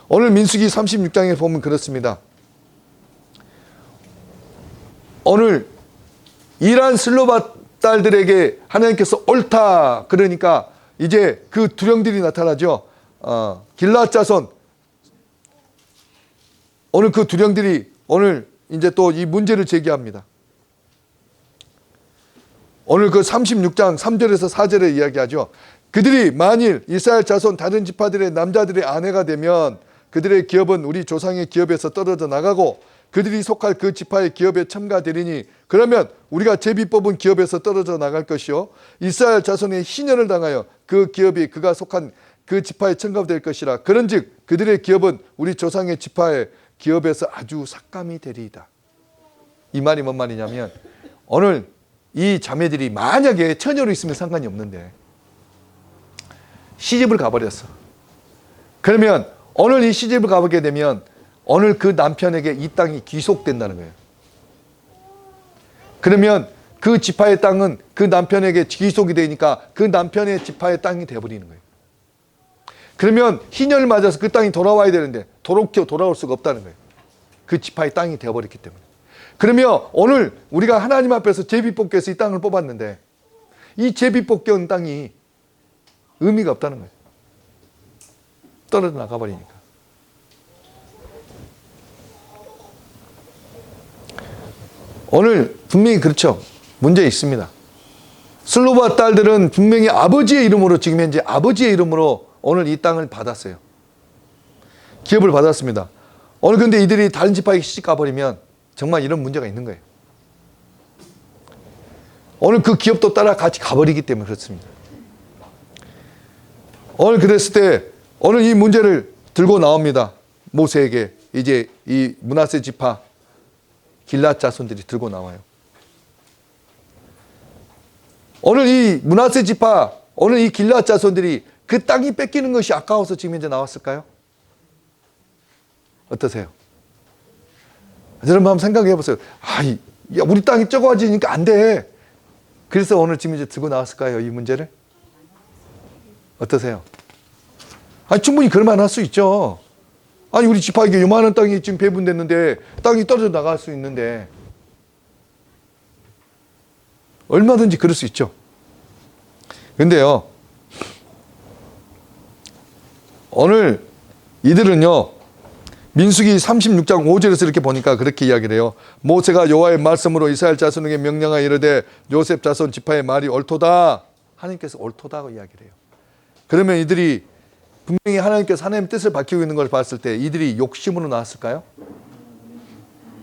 오늘 민수기 36장에 보면 그렇습니다. 오늘 이란 슬로바 딸들에게 하나님께서 옳다, 그러니까 이제 그 두령들이 나타나죠. 길앗 자손, 오늘 그 두령들이 오늘 이제 또 이 문제를 제기합니다. 오늘 그 36장 3절에서 4절에 이야기하죠. 그들이 만일 이스라엘 자손 다른 지파들의 남자들의 아내가 되면 그들의 기업은 우리 조상의 기업에서 떨어져 나가고 그들이 속할 그 지파의 기업에 첨가되리니 그러면 우리가 제비 뽑은 기업에서 떨어져 나갈 것이요 이스라엘 자손의 희년을 당하여 그 기업이 그가 속한 그 지파에 첨가될 것이라. 그런즉 그들의 기업은 우리 조상의 지파의 기업에서 아주 삭감이 되리이다. 이 말이 뭔 말이냐면, 오늘 이 자매들이 만약에 처녀로 있으면 상관이 없는데 시집을 가버렸어. 그러면 오늘 이 시집을 가보게 되면 오늘 그 남편에게 이 땅이 귀속된다는 거예요. 그러면 그 지파의 땅은 그 남편에게 귀속이 되니까 그 남편의 지파의 땅이 되어버리는 거예요. 그러면 희년을 맞아서 그 땅이 돌아와야 되는데 돌아올 수가 없다는 거예요. 그 지파의 땅이 되어버렸기 때문에. 그러면 오늘 우리가 하나님 앞에서 제비뽑기에서 이 땅을 뽑았는데 이 제비뽑기 온 땅이 의미가 없다는 거예요. 떨어져 나가버리니까. 오늘 분명히 그렇죠. 문제 있습니다. 슬로바 딸들은 분명히 아버지의 이름으로, 지금 현재 아버지의 이름으로 오늘 이 땅을 받았어요. 기업을 받았습니다. 오늘 근데 이들이 다른 지파에게 시집 가버리면 정말 이런 문제가 있는 거예요. 오늘 그 기업도 따라 같이 가버리기 때문에 그렇습니다. 오늘 그랬을 때 오늘 이 문제를 들고 나옵니다. 모세에게 이제 이 므낫세 지파 길앗 자손들이 들고 나와요. 오늘 이 므낫세 지파, 오늘 이 길앗 자손들이 그 땅이 뺏기는 것이 아까워서 지금 현재 나왔을까요? 어떠세요? 여러분 한번 생각해 보세요. 야, 우리 땅이 적어지니까 안 돼. 그래서 오늘 지금 이제 들고 나왔을까요? 이 문제를? 어떠세요? 충분히 그럴만 할 수 있죠. 우리 지파에게 요만한 땅이 지금 배분됐는데 땅이 떨어져 나갈 수 있는데 얼마든지 그럴 수 있죠. 근데요, 오늘 이들은요, 민수기 36장 5절에서 이렇게 보니까 그렇게 이야기를 해요. 모세가 여호와의 말씀으로 이스라엘 자손에게 명령하여 이르되 요셉 자손 지파의 말이 옳도다. 하나님께서 옳도다고 이야기를 해요. 그러면 이들이 분명히 하나님께서 하나님의 뜻을 밝히고 있는 걸 봤을 때 이들이 욕심으로 나왔을까요?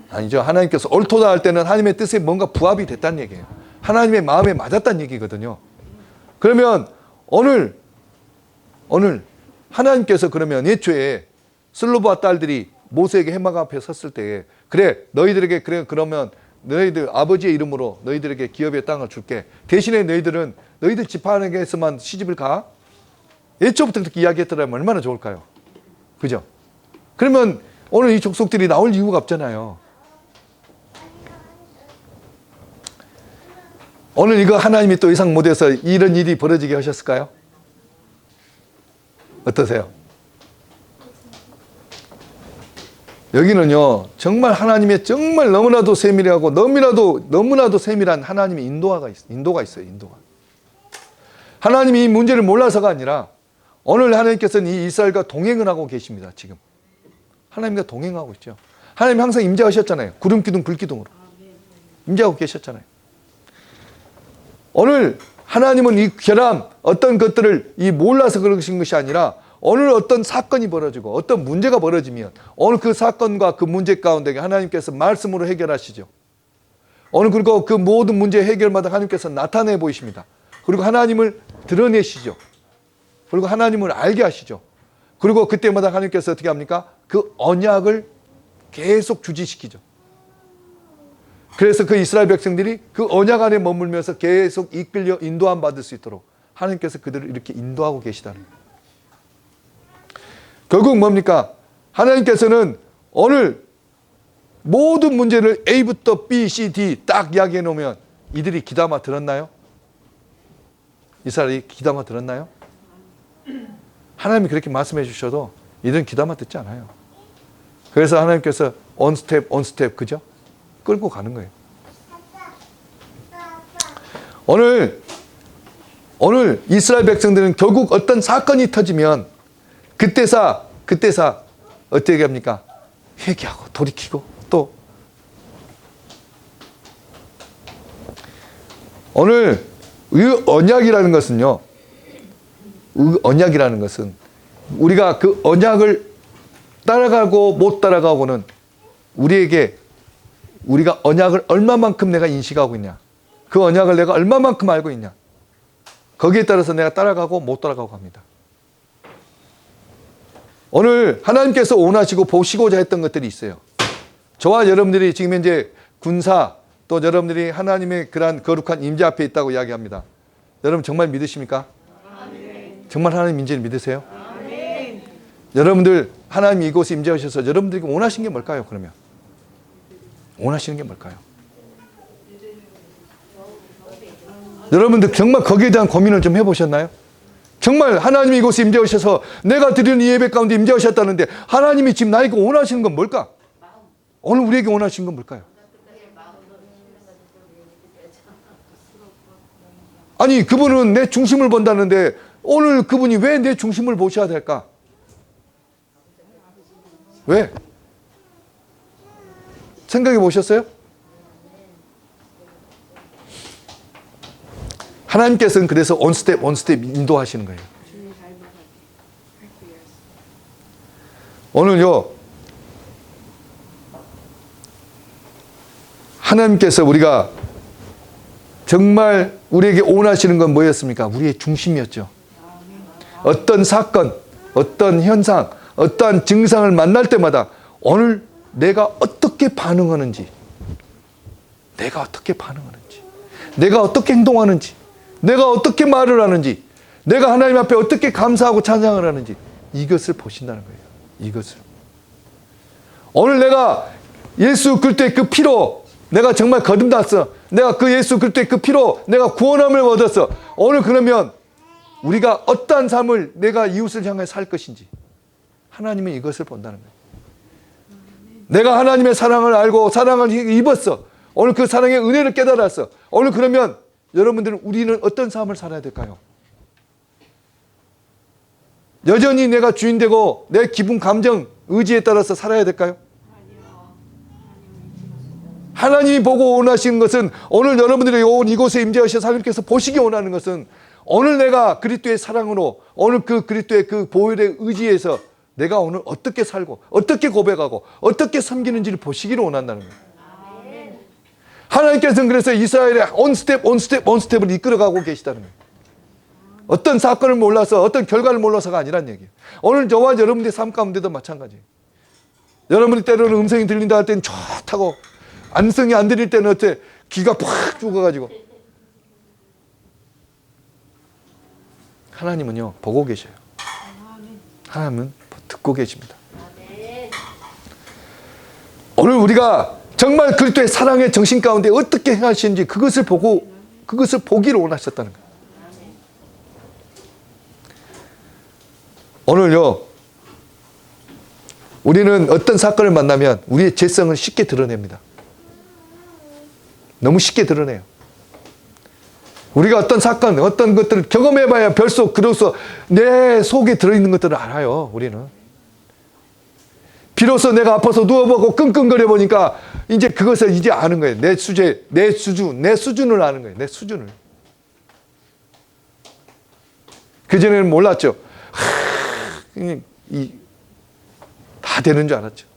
아니죠. 하나님께서 옳도다 할 때는 하나님의 뜻에 뭔가 부합이 됐다는 얘기예요. 하나님의 마음에 맞았다는 얘기거든요. 그러면 오늘 오늘 하나님께서 그러면 애초에 슬로브와 딸들이 모세에게 해막 앞에 섰을 때에 그래 너희들에게 그래 그러면 너희들 아버지의 이름으로 너희들에게 기업의 땅을 줄게. 대신에 너희들은 너희들 지파에게서만 시집을 가. 애초부터 그렇게 이야기했더라면 얼마나 좋을까요? 그죠? 그러면 오늘 이 족속들이 나올 이유가 없잖아요. 오늘 이거 하나님이 또 예상 못해서 이런 일이 벌어지게 하셨을까요? 어떠세요? 여기는요 정말 하나님의 정말 너무나도 세밀하고 너무나도 세밀한 하나님의 인도가 있어요. 인도가. 하나님이 이 문제를 몰라서가 아니라 오늘 하나님께서는 이 이스라엘과 동행을 하고 계십니다. 지금 하나님과 동행하고 있죠. 하나님 항상 임재하셨잖아요. 구름 기둥 불 기둥으로 임재하고 계셨잖아요. 오늘 하나님은 이 결함 어떤 것들을 이 몰라서 그러신 것이 아니라 오늘 어떤 사건이 벌어지고 어떤 문제가 벌어지면 오늘 그 사건과 그 문제 가운데 하나님께서 말씀으로 해결하시죠. 오늘 그리고 그 모든 문제 해결마다 하나님께서 나타내 보이십니다. 그리고 하나님을 드러내시죠. 그리고 하나님을 알게 하시죠. 그리고 그때마다 하나님께서 어떻게 합니까? 그 언약을 계속 주지시키죠. 그래서 그 이스라엘 백성들이 그 언약 안에 머물면서 계속 이끌려 인도함 받을 수 있도록 하나님께서 그들을 이렇게 인도하고 계시다는 거예요. 결국 뭡니까? 하나님께서는 오늘 모든 문제를 A부터 B, C, D 딱 이야기해 놓으면 이들이 귀담아 들었나요? 이스라엘이 귀담아 들었나요? 하나님이 그렇게 말씀해 주셔도 이들은 귀담아 듣지 않아요. 그래서 하나님께서 원 스텝 그죠? 끌고 가는 거예요. 오늘 이스라엘 백성들은 결국 어떤 사건이 터지면 그때사 어떻게 합니까? 회개하고 돌이키고 또 오늘 언약이라는 것은요. 언약이라는 것은 우리가 그 언약을 따라가고 못 따라가고는 우리가 언약을 얼마만큼 내가 인식하고 있냐, 그 언약을 내가 얼마만큼 알고 있냐, 거기에 따라서 내가 따라가고 못 따라가고 합니다. 오늘 하나님께서 원하시고 보시고자 했던 것들이 있어요. 저와 여러분들이 지금 현재 군사 또 여러분들이 하나님의 그러한 거룩한 임재 앞에 있다고 이야기합니다. 여러분 정말 믿으십니까? 아멘. 정말 하나님 임재를 믿으세요? 아멘. 여러분들 하나님 이곳에 임재하셔서 여러분들에게 원하시는 게 뭘까요? 그러면 원하시는 게 뭘까요? 여러분들 정말 거기에 대한 고민을 좀 해보셨나요? 정말 하나님이 이곳에 임재하셔서 내가 드리는 이 예배 가운데 임재하셨다는데 하나님이 지금 나에게 원하시는 건 뭘까? 오늘 우리에게 원하시는 건 뭘까요? 아니 그분은 내 중심을 본다는데 오늘 그분이 왜 내 중심을 보셔야 될까? 왜? 생각해 보셨어요? 하나님께서는 그래서 원 스텝 인도하시는 거예요. 오늘요 하나님께서 우리가 정말 우리에게 원하시는 건 뭐였습니까? 우리의 중심이었죠. 어떤 사건, 어떤 현상, 어떠한 증상을 만날 때마다 오늘 내가 어떻게 반응하는지, 내가 어떻게 행동하는지, 내가 어떻게 말을 하는지, 내가 하나님 앞에 어떻게 감사하고 찬양을 하는지 이것을 보신다는 거예요. 이것을. 오늘 내가 예수 그리스도의 그 피로 내가 정말 거듭났어. 내가 그 예수 그리스도의 그 피로 내가 구원함을 얻었어. 오늘 그러면 우리가 어떠한 삶을 내가 이웃을 향해 살 것인지 하나님은 이것을 본다는 거예요. 내가 하나님의 사랑을 알고 사랑을 입었어. 오늘 그 사랑의 은혜를 깨달았어. 오늘 그러면 여러분들은 우리는 어떤 삶을 살아야 될까요? 여전히 내가 주인되고 내 기분, 감정, 의지에 따라서 살아야 될까요? 하나님이 보고 원하시는 것은 오늘 여러분들이 온 이곳에 임재하셔서 하나님께서 보시기 원하는 것은 오늘 내가 그리스도의 사랑으로 오늘 그 그리스도의 그 보혈의 의지에서 내가 오늘 어떻게 살고 어떻게 고백하고 어떻게 섬기는지를 보시기를 원한다는 거예요. 하나님께서는 그래서 이스라엘의 원 스텝을 이끌어가고 계시다는 거예요. 어떤 사건을 몰라서 어떤 결과를 몰라서가 아니란 얘기예요. 오늘 저와 여러분들의 삶 가운데도 마찬가지예요. 여러분이 때로는 음성이 들린다 할 때는 좋다고, 안성이 안 들릴 때는 어때? 귀가 팍 죽어가지고. 하나님은요, 보고 계셔요. 하나님은 듣고 계십니다. 오늘 우리가 정말 그리스도의 사랑의 정신 가운데 어떻게 행하시는지 그것을 보고, 그것을 보기를 원하셨다는 거예요. 오늘요, 우리는 어떤 사건을 만나면 우리의 죄성을 쉽게 드러냅니다. 너무 쉽게 드러내요. 우리가 어떤 사건, 어떤 것들을 경험해봐야 별속, 그로서 내 속에 들어있는 것들을 알아요, 우리는. 비로소 내가 아파서 누워보고 끙끙거려 보니까 이제 그것을 이제 아는 거예요. 내 수준, 내 수준을 아는 거예요. 내 수준을. 그전에는 몰랐죠. 다 되는 줄 알았죠.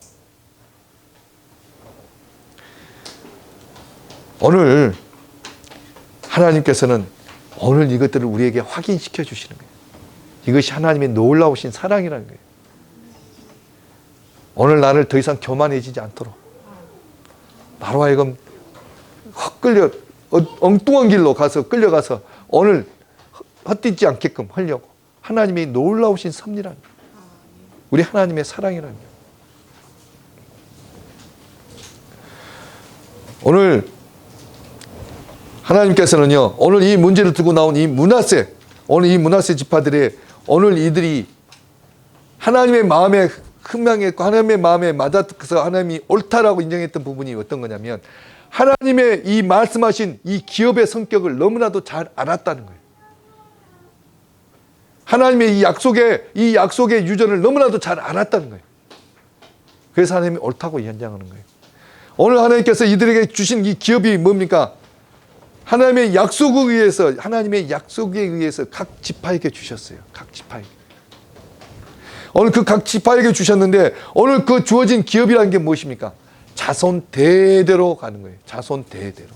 오늘 하나님께서는 오늘 이것들을 우리에게 확인시켜 주시는 거예요. 이것이 하나님의 놀라우신 사랑이라는 거예요. 오늘 나를 더 이상 교만해지지 않도록 나로 하여금 헛끌려 엉뚱한 길로 가서 끌려가서 오늘 헛디지 않게끔 하려고 하나님의 놀라우신 섭리라는 거예요. 우리 하나님의 사랑이라는 거예요. 오늘 하나님께서는요, 오늘 이 문제를 두고 나온 이 므낫세, 오늘 이 므낫세 지파들의 오늘 이들이 하나님의 마음에 흠명했고 하나님의 마음에 맞아서 하나님이 옳다라고 인정했던 부분이 어떤 거냐면 하나님의 이 말씀하신 이 기업의 성격을 너무나도 잘 알았다는 거예요. 하나님의 이 약속의 유전을 너무나도 잘 알았다는 거예요. 그래서 하나님이 옳다고 연장하는 거예요. 오늘 하나님께서 이들에게 주신 이 기업이 뭡니까? 하나님의 약속에 의해서 각 지파에게 주셨어요. 각 지파에게. 오늘 그 각 지파에게 주셨는데 오늘 그 주어진 기업이라는 게 무엇입니까? 자손 대대로 가는 거예요. 자손 대대로.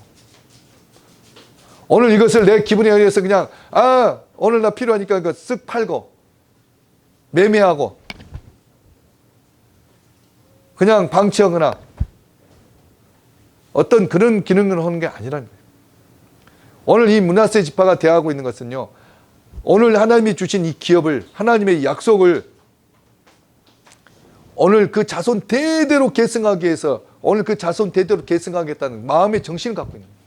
오늘 이것을 내 기분에 의해서 그냥 오늘 나 필요하니까 이거 쓱 팔고 매매하고 그냥 방치하거나 어떤 그런 기능을 하는 게 아니라는 거예요. 오늘 이 므낫세 지파가 대하고 있는 것은요, 오늘 하나님이 주신 이 기업을, 하나님의 약속을 오늘 그 자손 대대로 계승하기 위해서 오늘 그 자손 대대로 계승하겠다는 마음의 정신을 갖고 있는 거예요.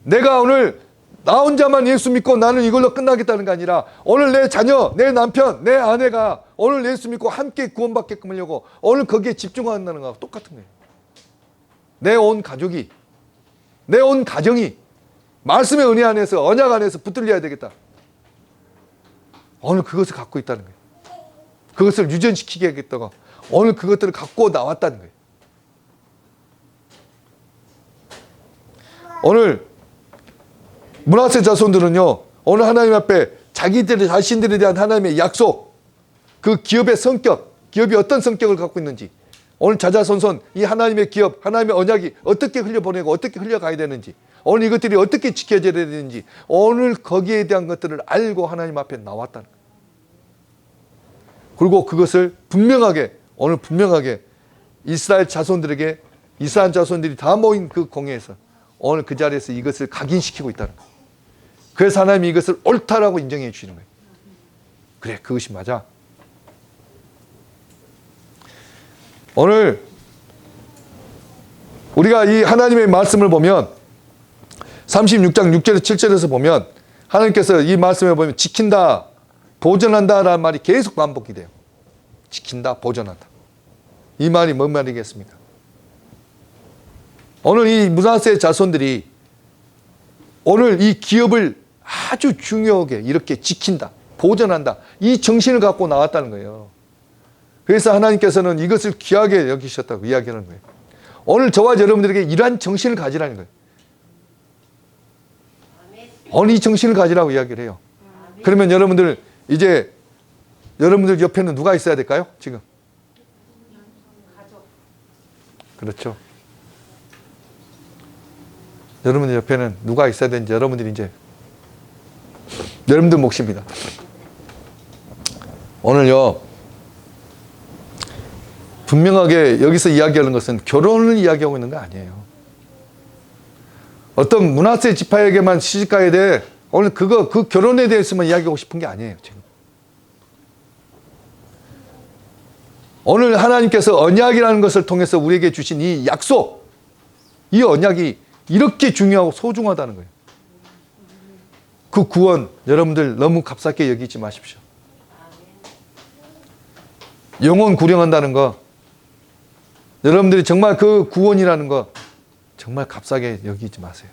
내가 오늘 나 혼자만 예수 믿고 나는 이걸로 끝나겠다는 게 아니라 오늘 내 자녀, 내 남편, 내 아내가 오늘 예수 믿고 함께 구원받게끔 하려고 오늘 거기에 집중한다는 거하고 똑같은 거예요. 내 온 가족이, 내 온 가정이 말씀의 은혜 안에서, 언약 안에서 붙들려야 되겠다. 오늘 그것을 갖고 있다는 거예요. 그것을 유전시키게 하겠다고 오늘 그것들을 갖고 나왔다는 거예요. 오늘 므낫세 자손들은요, 오늘 하나님 앞에 자기들 자신들에 대한 하나님의 약속, 그 기업의 성격, 기업이 어떤 성격을 갖고 있는지, 오늘 자자손손 이 하나님의 기업, 하나님의 언약이 어떻게 흘려보내고 어떻게 흘려가야 되는지, 오늘 이것들이 어떻게 지켜져야 되는지, 오늘 거기에 대한 것들을 알고 하나님 앞에 나왔다는 거예요. 그리고 그것을 오늘 분명하게 이스라엘 자손들이 다 모인 그 공회에서 오늘 그 자리에서 이것을 각인시키고 있다는 거예요. 그래서 하나님이 이것을 옳다라고 인정해 주시는 거예요. 그래, 그것이 맞아. 오늘 우리가 이 하나님의 말씀을 보면 36장 6절에서 7절에서 보면 하나님께서 이 말씀을 보면 지킨다, 보존한다 라는 말이 계속 반복이 돼요. 지킨다, 보존한다. 이 말이 뭔 말이겠습니까? 오늘 이 므낫세 자손들이 오늘 이 기업을 아주 중요하게 이렇게 지킨다, 보존한다, 이 정신을 갖고 나왔다는 거예요. 그래서 하나님께서는 이것을 귀하게 여기셨다고 이야기하는 거예요. 오늘 저와 여러분들에게 이러한 정신을 가지라는 거예요. 오늘 이 정신을 가지라고 이야기를 해요. 그러면 여러분들 이제 여러분들 옆에는 누가 있어야 될까요? 지금 그렇죠. 여러분들 옆에는 누가 있어야 되는지 여러분들이 이제 여러분들 몫입니다. 오늘요, 분명하게 여기서 이야기하는 것은 결혼을 이야기하고 있는 거 아니에요. 어떤 므낫세 지파에게만 시집가야 돼. 오늘 그 결혼에 대해서만 이야기하고 싶은 게 아니에요, 지금. 오늘 하나님께서 언약이라는 것을 통해서 우리에게 주신 이 약속, 이 언약이 이렇게 중요하고 소중하다는 거예요. 그 구원, 여러분들 너무 값싸게 여기지 마십시오. 영혼 구령한다는 거, 여러분들이 정말 그 구원이라는 거 정말 값싸게 여기지 마세요.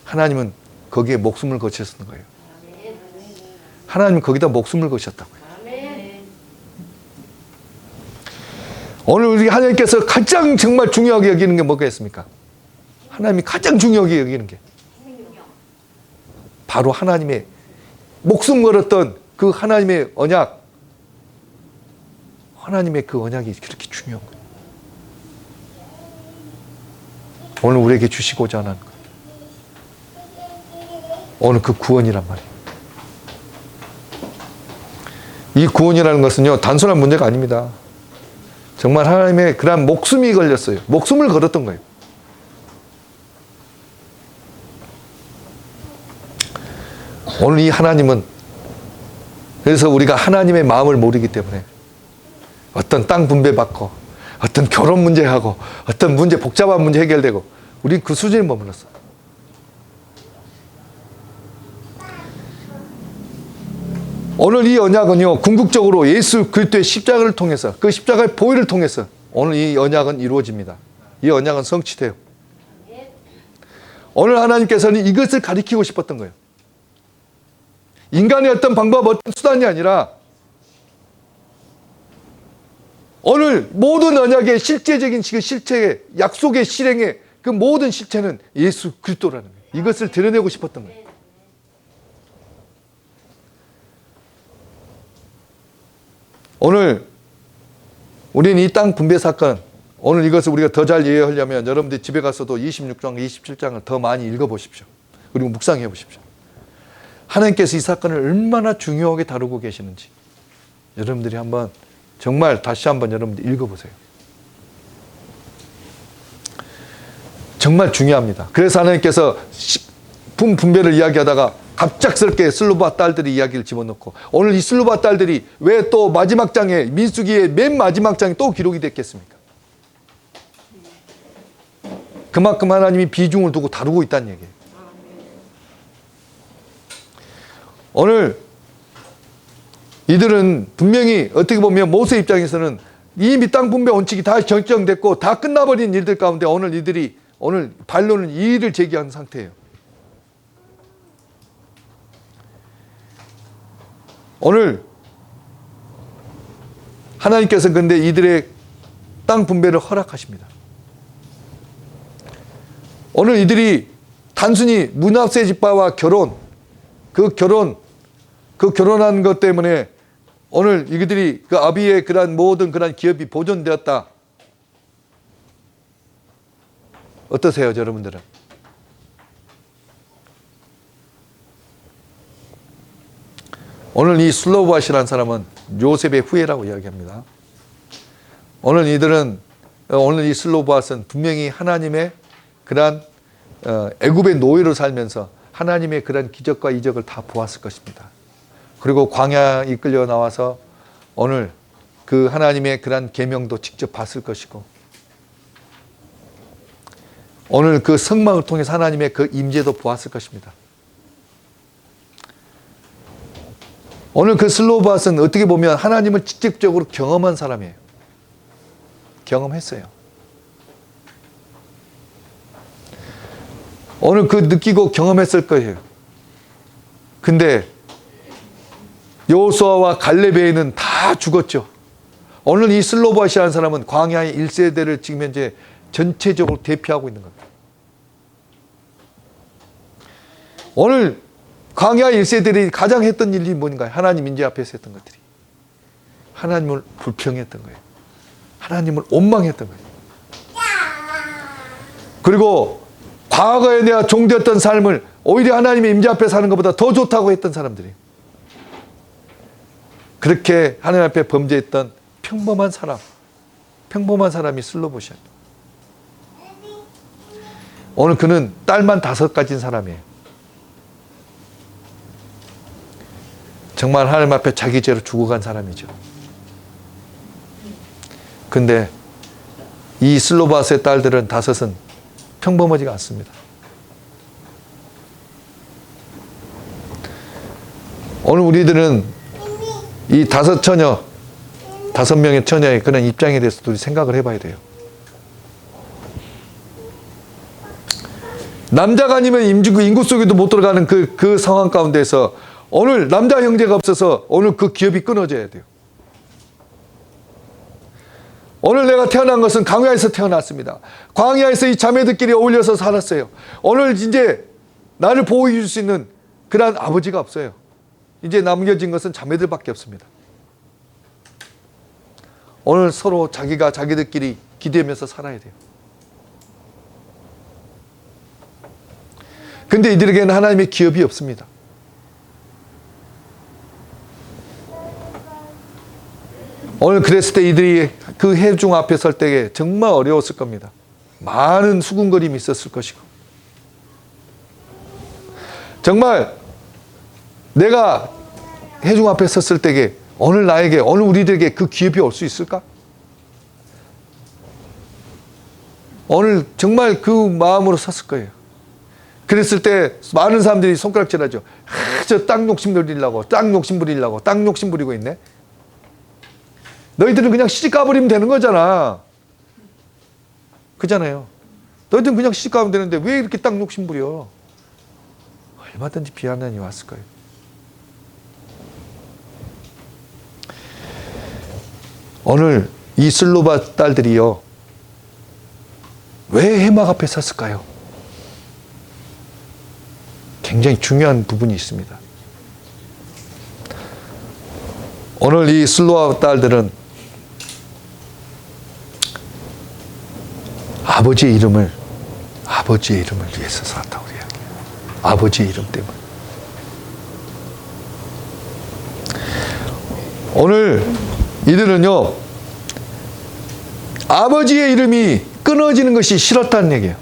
하나님은 거기에 목숨을 거치셨던 거예요. 하나님은 거기다 목숨을 거셨다고요. 오늘 우리 하나님께서 가장 정말 중요하게 여기는 게 뭐겠습니까? 하나님이 가장 중요하게 여기는 게 바로 하나님의 목숨 걸었던 그 하나님의 언약, 하나님의 그 언약이 그렇게 중요한 거예요. 오늘 우리에게 주시고자 하는 거예요. 오늘 그 구원이란 말이에요. 이 구원이라는 것은요, 단순한 문제가 아닙니다. 정말 하나님의 그런 목숨이 걸렸어요. 목숨을 걸었던 거예요. 오늘 이 하나님은, 그래서 우리가 하나님의 마음을 모르기 때문에 어떤 땅 분배받고 어떤 결혼 문제하고 어떤 문제, 복잡한 문제 해결되고 우린 그 수준에 머물렀어. 오늘 이 언약은요, 궁극적으로 예수 그리스도의 십자가를 통해서, 그 십자가의 보혈을 통해서 오늘 이 언약은 이루어집니다. 이 언약은 성취돼요. 오늘 하나님께서는 이것을 가리키고 싶었던 거예요. 인간의 어떤 방법, 어떤 수단이 아니라 오늘 모든 언약의 실제적인 그 실체의 약속의 실행의 그 모든 실체는 예수 그리스도라는 거예요. 이것을 드러내고 싶었던 거예요. 오늘 우리는 이 땅 분배 사건, 오늘 이것을 우리가 더 잘 이해하려면 여러분들 집에 가서도 26장, 27장을 더 많이 읽어보십시오. 그리고 묵상해 보십시오. 하나님께서 이 사건을 얼마나 중요하게 다루고 계시는지 여러분들이 한번 정말 다시 한번 여러분들 읽어보세요. 정말 중요합니다. 그래서 하나님께서 식품 분배를 이야기하다가 갑작스럽게 슬로바 딸들이 이야기를 집어넣고, 오늘 이 슬로바 딸들이 왜 또 마지막 장에, 민수기의 맨 마지막 장에 또 기록이 됐겠습니까? 그만큼 하나님이 비중을 두고 다루고 있다는 얘기예요. 오늘 이들은 분명히 어떻게 보면 모세 입장에서는 이미 땅 분배 원칙이 다 결정됐고 다 끝나버린 일들 가운데 오늘 이들이 오늘 반론은 이의를 제기한 상태예요. 오늘 하나님께서 근데 이들의 땅 분배를 허락하십니다. 오늘 이들이 단순히 므낫세 지파와 결혼한 것 때문에 오늘 이들이 그 아비의 그런 모든 그런 기업이 보존되었다. 어떠세요, 여러분들은? 오늘 이 슬로바시라는 사람은 요셉의 후예라고 이야기합니다. 오늘 이 슬로바스는 분명히 하나님의 그런 애굽의 노예로 살면서 하나님의 그런 기적과 이적을 다 보았을 것입니다. 그리고 광야 이끌려 나와서 오늘 그 하나님의 그런 계명도 직접 봤을 것이고, 오늘 그 성막을 통해서 하나님의 그 임재도 보았을 것입니다. 오늘 그 슬로바스는 어떻게 보면 하나님을 직접적으로 경험한 사람이에요. 경험했어요. 오늘 그 느끼고 경험했을 거예요. 근데 여호수아와 갈렙에는 다 죽었죠. 오늘 이 슬로바시라는 사람은 광야의 1세대를 지금 현재 전체적으로 대표하고 있는 겁니다. 오늘 광야 1세들이 가장 했던 일이 뭔가요? 하나님 인재 앞에서 했던 것들이. 하나님을 불평했던 거예요. 하나님을 원망했던 거예요. 그리고 과거에 내가 종되었던 삶을 오히려 하나님의 임재 앞에 사는 것보다 더 좋다고 했던 사람들이에요. 그렇게 하나님 앞에 범죄했던 평범한 사람이 슬로보시아. 오늘 그는 딸만 5 가진 사람이에요. 정말 하나님 앞에 자기 죄로 죽어간 사람이죠. 근데 이 슬로바스의 딸들은 5은 평범하지가 않습니다. 오늘 우리들은 이 5 명의 처녀의 그런 입장에 대해서도 우리 생각을 해봐야 돼요. 남자가 아니면 인구 속에도 못 들어가는 그 상황 가운데서 오늘 남자 형제가 없어서 오늘 그 기업이 끊어져야 돼요. 오늘 내가 태어난 것은 광야에서 태어났습니다. 광야에서 이 자매들끼리 어울려서 살았어요. 오늘 이제 나를 보호해 줄 수 있는 그러한 아버지가 없어요. 이제 남겨진 것은 자매들밖에 없습니다. 오늘 서로 자기들끼리 기대면서 살아야 돼요. 근데 이들에게는 하나님의 기업이 없습니다. 오늘 그랬을 때 이들이 그 회중 앞에 설 때에 정말 어려웠을 겁니다. 많은 수군거림이 있었을 것이고, 정말 내가 회중 앞에 섰을 때에 오늘 우리들에게 그 기업이 올 수 있을까? 오늘 정말 그 마음으로 섰을 거예요. 그랬을 때 많은 사람들이 손가락질하죠. 저 땅 욕심 부리려고 땅 욕심 부리고 있네. 너희들은 그냥 시집 가버리면 되는 거잖아. 그잖아요. 너희들은 그냥 시집 가면 되는데 왜 이렇게 땅 욕심 부려? 얼마든지 비아난이 왔을 거예요. 오늘 이 슬로바 딸들이요, 왜 해막 앞에 섰을까요? 굉장히 중요한 부분이 있습니다. 오늘 이 슬로바 딸들은 아버지의 이름을 위해서 살았다고 이야기해요. 아버지의 이름 때문에. 오늘 이들은요, 아버지의 이름이 끊어지는 것이 싫었다는 얘기예요.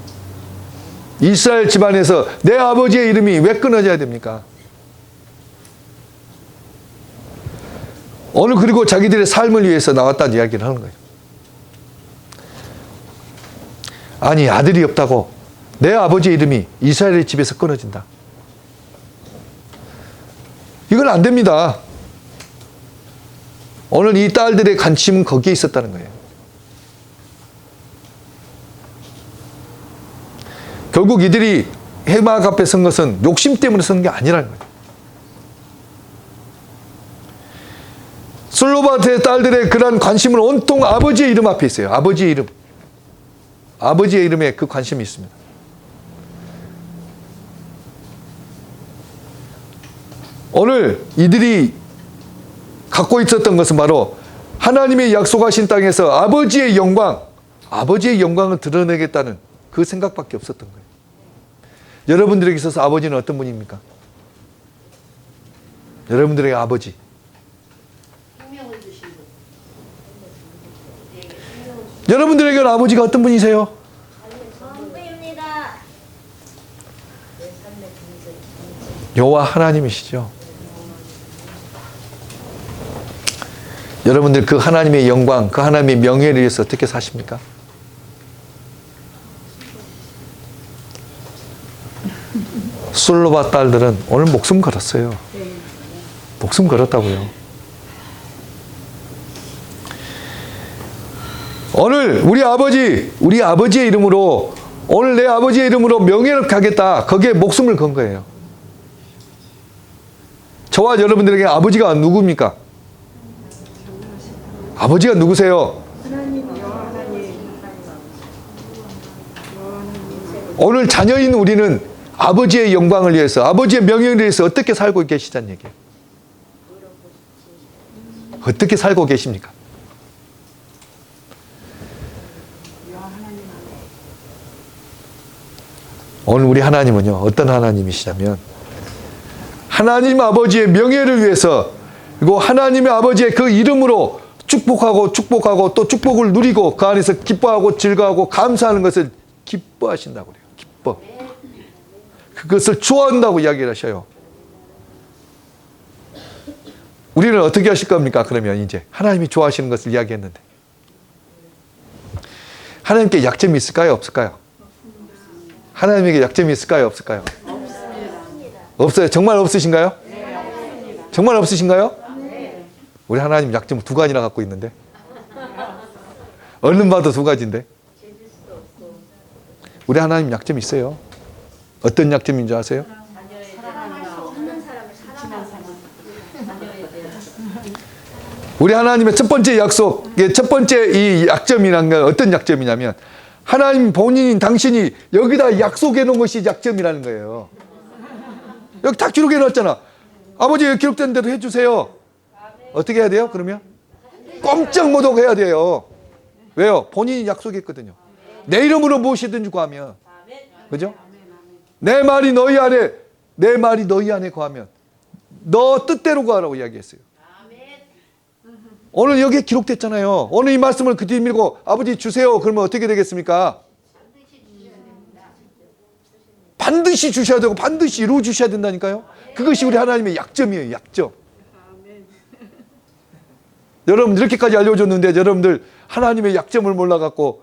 이스라엘 집안에서 내 아버지의 이름이 왜 끊어져야 됩니까? 오늘 그리고 자기들의 삶을 위해서 나왔다는 이야기를 하는 거예요. 아니, 아들이 없다고 내 아버지의 이름이 이스라엘의 집에서 끊어진다. 이건 안 됩니다. 오늘 이 딸들의 관심은 거기에 있었다는 거예요. 결국 이들이 해막 앞에 선 것은 욕심 때문에 선 게 아니라는 거예요. 슬로바트의 딸들의 그러한 관심은 온통 아버지의 이름 앞에 있어요. 아버지의 이름. 아버지의 이름에 그 관심이 있습니다. 오늘 이들이 갖고 있었던 것은 바로 하나님의 약속하신 땅에서 아버지의 영광을 드러내겠다는 그 생각밖에 없었던 거예요. 여러분들에게 있어서 아버지는 어떤 분입니까? 여러분들에게 아버지. 여러분들에게는 아버지가 어떤 분이세요? 여호와 하나님이시죠. 여러분들 그 하나님의 영광, 그 하나님의 명예를 위해서 어떻게 사십니까? 슬로바 딸들은 오늘 목숨 걸었어요. 목숨 걸었다고요. 오늘 우리 아버지의 이름으로, 오늘 내 아버지의 이름으로 명예를 가겠다. 거기에 목숨을 건 거예요. 저와 여러분들에게 아버지가 누굽니까? 아버지가 누구세요? 오늘 자녀인 우리는 아버지의 영광을 위해서, 아버지의 명예를 위해서 어떻게 살고 계시다는 얘기예요. 어떻게 살고 계십니까? 오늘 우리 하나님은요, 어떤 하나님이시냐면 하나님 아버지의 명예를 위해서, 그리고 하나님의 아버지의 그 이름으로 축복하고 또 축복을 누리고 그 안에서 기뻐하고 즐거워하고 감사하는 것을 기뻐하신다고 그래요. 기뻐. 그것을 좋아한다고 이야기를 하셔요. 우리는 어떻게 하실 겁니까? 그러면 이제 하나님이 좋아하시는 것을 이야기했는데 하나님께 약점이 있을까요? 없을까요? 하나님에게 약점이 있을까요? 없을까요? 없어요. 정말 없으신가요? 정말 없으신가요? 우리 하나님 약점을 두 가지나 갖고 있는데 얼른 봐도 두 가지인데 우리 하나님 약점이 있어요. 어떤 약점인 줄 아세요? 우리 하나님의 첫 번째 약속, 첫 번째 이 약점이란 건 어떤 약점이냐면 하나님 본인인 당신이 여기다 약속해 놓은 것이 약점이라는 거예요. 여기 다 기록해 놨잖아. 아버지 여기 기록된 대로 해주세요. 어떻게 해야 돼요? 그러면 꼼짝 못하고 해야 돼요. 왜요? 본인이 약속했거든요. 내 이름으로 무엇이든지 구하면, 그죠? 내 말이 너희 안에 구하면 너 뜻대로 구하라고 이야기했어요. 오늘 여기에 기록됐잖아요. 오늘 이 말씀을 그 뒤에 밀고 아버지 주세요. 그러면 어떻게 되겠습니까? 반드시 주셔야 되고 반드시 이루어 주셔야 된다니까요. 그것이 우리 하나님의 약점이에요. 약점. 여러분 이렇게까지 알려줬는데 여러분들 하나님의 약점을 몰라갖고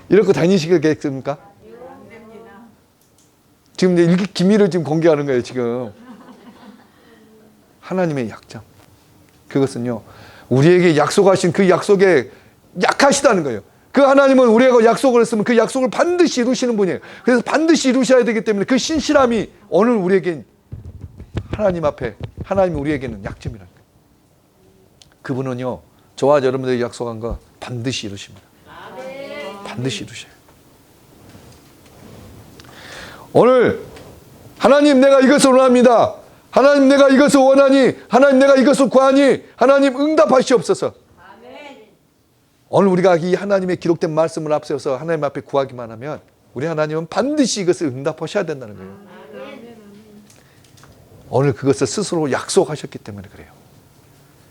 이렇게 다니시겠습니까? 지금 이제 기밀을 지금 공개하는 거예요. 지금 하나님의 약점. 그것은요, 우리에게 약속하신 그 약속에 약하시다는 거예요. 그 하나님은 우리가 약속을 했으면 그 약속을 반드시 이루시는 분이에요. 그래서 반드시 이루셔야 되기 때문에 그 신실함이 오늘 우리에겐 하나님 앞에, 하나님이 우리에게는 약점이라는 거예요. 그분은요, 저와 여러분들이 약속한 거 반드시 이루십니다. 반드시 이루셔요. 오늘 하나님 내가 이것을 원합니다. 하나님 내가 이것을 원하니, 하나님 내가 이것을 구하니, 하나님 응답하시옵소서. 오늘 우리가 이 하나님의 기록된 말씀을 앞세워서 하나님 앞에 구하기만 하면 우리 하나님은 반드시 이것을 응답하셔야 된다는 거예요. 오늘 그것을 스스로 약속하셨기 때문에 그래요.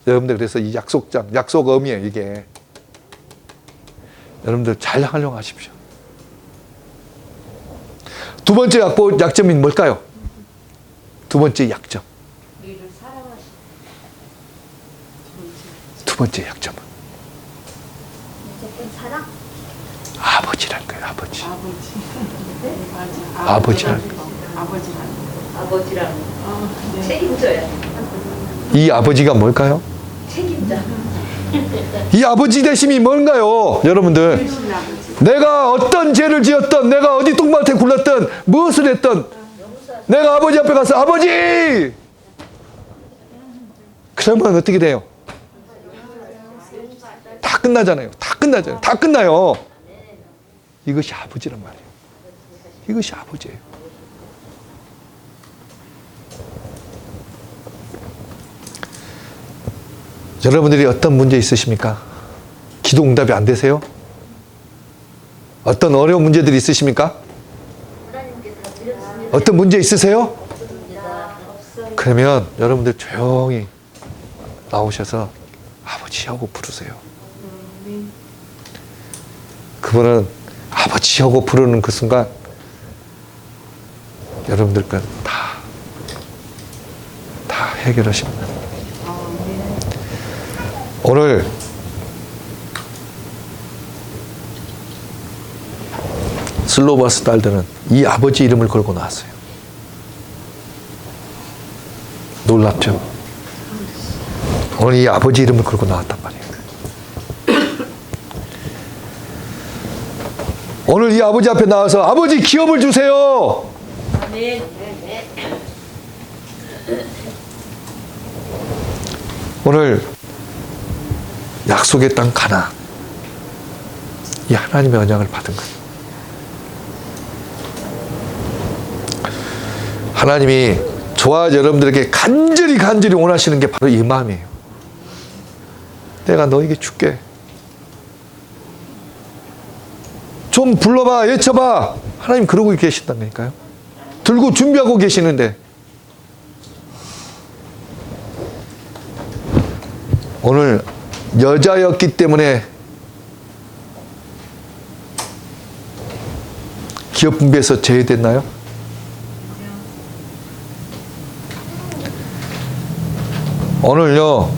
여러분들 그래서 이 약속장, 약속음이에요 이게. 여러분들 잘 활용하십시오. 두 번째 약점이 뭘까요? 두 번째 약점. 두 번째 약점은 사랑? 아버지라는 거예요. 아버지. 아버지라는 거. 아버지라는 거. 책임져야 돼. 이 아버지가 뭘까요? 책임자. 이 아버지 되심이 뭔가요? 여러분들, 내가 어떤 죄를 지었던, 내가 어디 똥밭에 굴렀던, 무엇을 했던, 내가 아버지 앞에 가서 아버지! 그러면 어떻게 돼요? 다 끝나잖아요. 다 끝나잖아요. 다 끝나요. 이것이 아버지란 말이에요. 이것이 아버지예요. 여러분들이 어떤 문제 있으십니까? 기도 응답이 안 되세요? 어떤 어려운 문제들이 있으십니까? 어떤 문제 있으세요? 그러면 여러분들 조용히 나오셔서 아버지 하고 부르세요. 그분은 아버지 하고 부르는 그 순간 여러분들 건 다 해결하십니다. 오늘 슬로바스 딸들은 이 아버지 이름을 걸고 나왔어요. 놀랍죠? 오늘 이 아버지 이름을 걸고 나왔단 말이에요. 오늘 이 아버지 앞에 나와서 아버지 기업을 주세요. 오늘 약속의 땅 가나, 이 하나님의 언약을 받은 거예요. 하나님이 저와 여러분들에게 간절히 원하시는 게 바로 이 마음이에요. 내가 너에게 줄게. 좀 불러봐, 외쳐봐. 하나님 그러고 계신다니까요. 들고 준비하고 계시는데 오늘 여자였기 때문에 기업 분배에서 제외됐나요? 오늘요,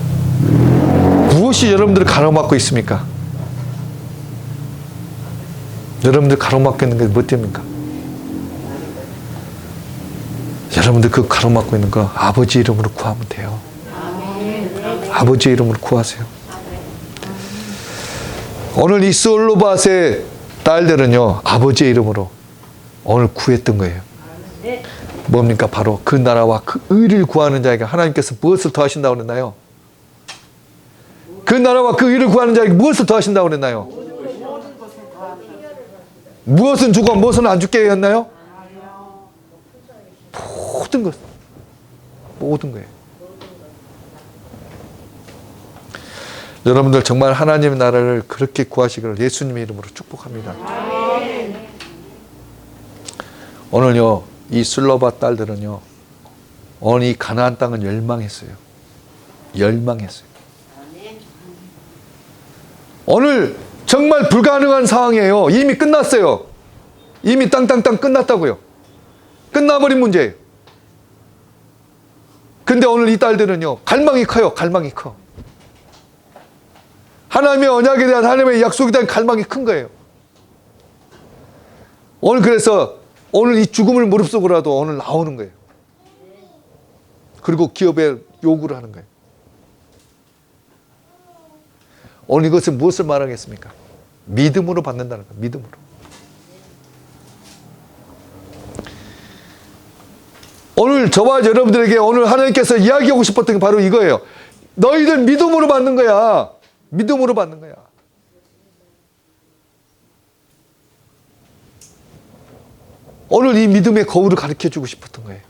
무엇이 여러분들을 가로막고 있습니까? 여러분들 가로막고 있는 게 뭐 때문입니까? 여러분들 그 가로막고 있는 거 아버지 이름으로 구하면 돼요. 아버지 이름으로 구하세요. 오늘 이 솔로밧의 딸들은요, 아버지의 이름으로 오늘 구했던 거예요. 뭡니까? 바로 그 나라와 그 의를 구하는 자에게 하나님께서 무엇을 더하신다고 그랬나요? 그 나라와 그 의를 구하는 자에게 무엇을 더하신다고 그랬나요? 무엇은 주고 무엇은 안 주게 했나요? 모든 것, 모든 거예요. 여러분들 정말 하나님의 나라를 그렇게 구하시기를 예수님의 이름으로 축복합니다. 오늘요, 이 슬로밧 딸들은요, 오늘 이 가나안 땅은 열망했어요. 열망했어요. 오늘 정말 불가능한 상황이에요. 이미 끝났어요. 이미 땅땅땅 끝났다고요. 끝나버린 문제예요. 근데 오늘 이 딸들은요, 갈망이 커요. 갈망이 커. 하나님의 언약에 대한, 하나님의 약속에 대한 갈망이 큰 거예요. 오늘 그래서 오늘 이 죽음을 무릅쓰고라도 오늘 나오는 거예요. 그리고 기업에 요구를 하는 거예요. 오늘 이것은 무엇을 말하겠습니까? 믿음으로 받는다는 거예요. 믿음으로. 오늘 저와 여러분들에게 오늘 하나님께서 이야기하고 싶었던 게 바로 이거예요. 너희들 믿음으로 받는 거야. 믿음으로 받는 거야. 오늘 이 믿음의 거울을 가르쳐주고 싶었던 거예요.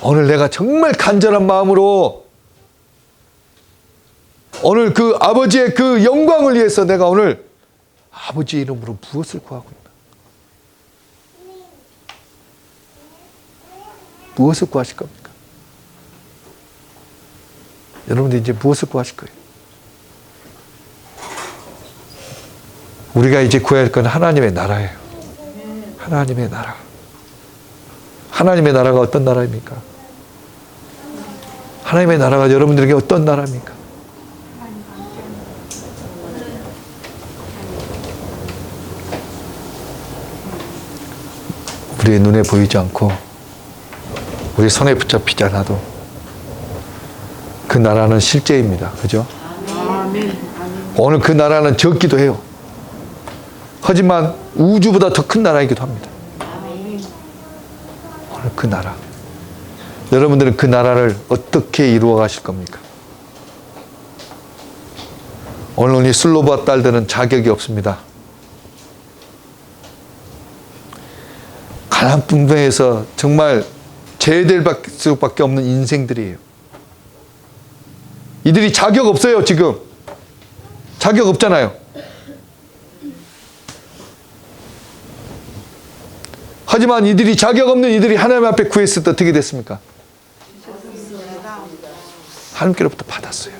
오늘 내가 정말 간절한 마음으로 오늘 그 아버지의 그 영광을 위해서 내가 오늘 아버지 이름으로 무엇을 구하고 있나? 무엇을 구하실 겁니까? 여러분들 이제 무엇을 구하실 거예요? 우리가 이제 구해야 할 건 하나님의 나라예요. 하나님의 나라. 하나님의 나라가 어떤 나라입니까? 하나님의 나라가 여러분들에게 어떤 나라입니까? 우리의 눈에 보이지 않고 우리 손에 붙잡히지 않아도 그 나라는 실제입니다. 그죠? 오늘 그 나라는 적기도 해요. 하지만 우주보다 더 큰 나라이기도 합니다. 오늘 그 나라. 여러분들은 그 나라를 어떻게 이루어 가실 겁니까? 오늘 이 슬로밧 딸들은 자격이 없습니다. 가난 분배에서 정말 제될 수밖에 없는 인생들이에요. 이들이 자격 없어요, 지금. 자격 없잖아요. 하지만 이들이 자격 없는 이들이 하나님 앞에 구했을 때 어떻게 됐습니까? 하나님께로부터 받았어요.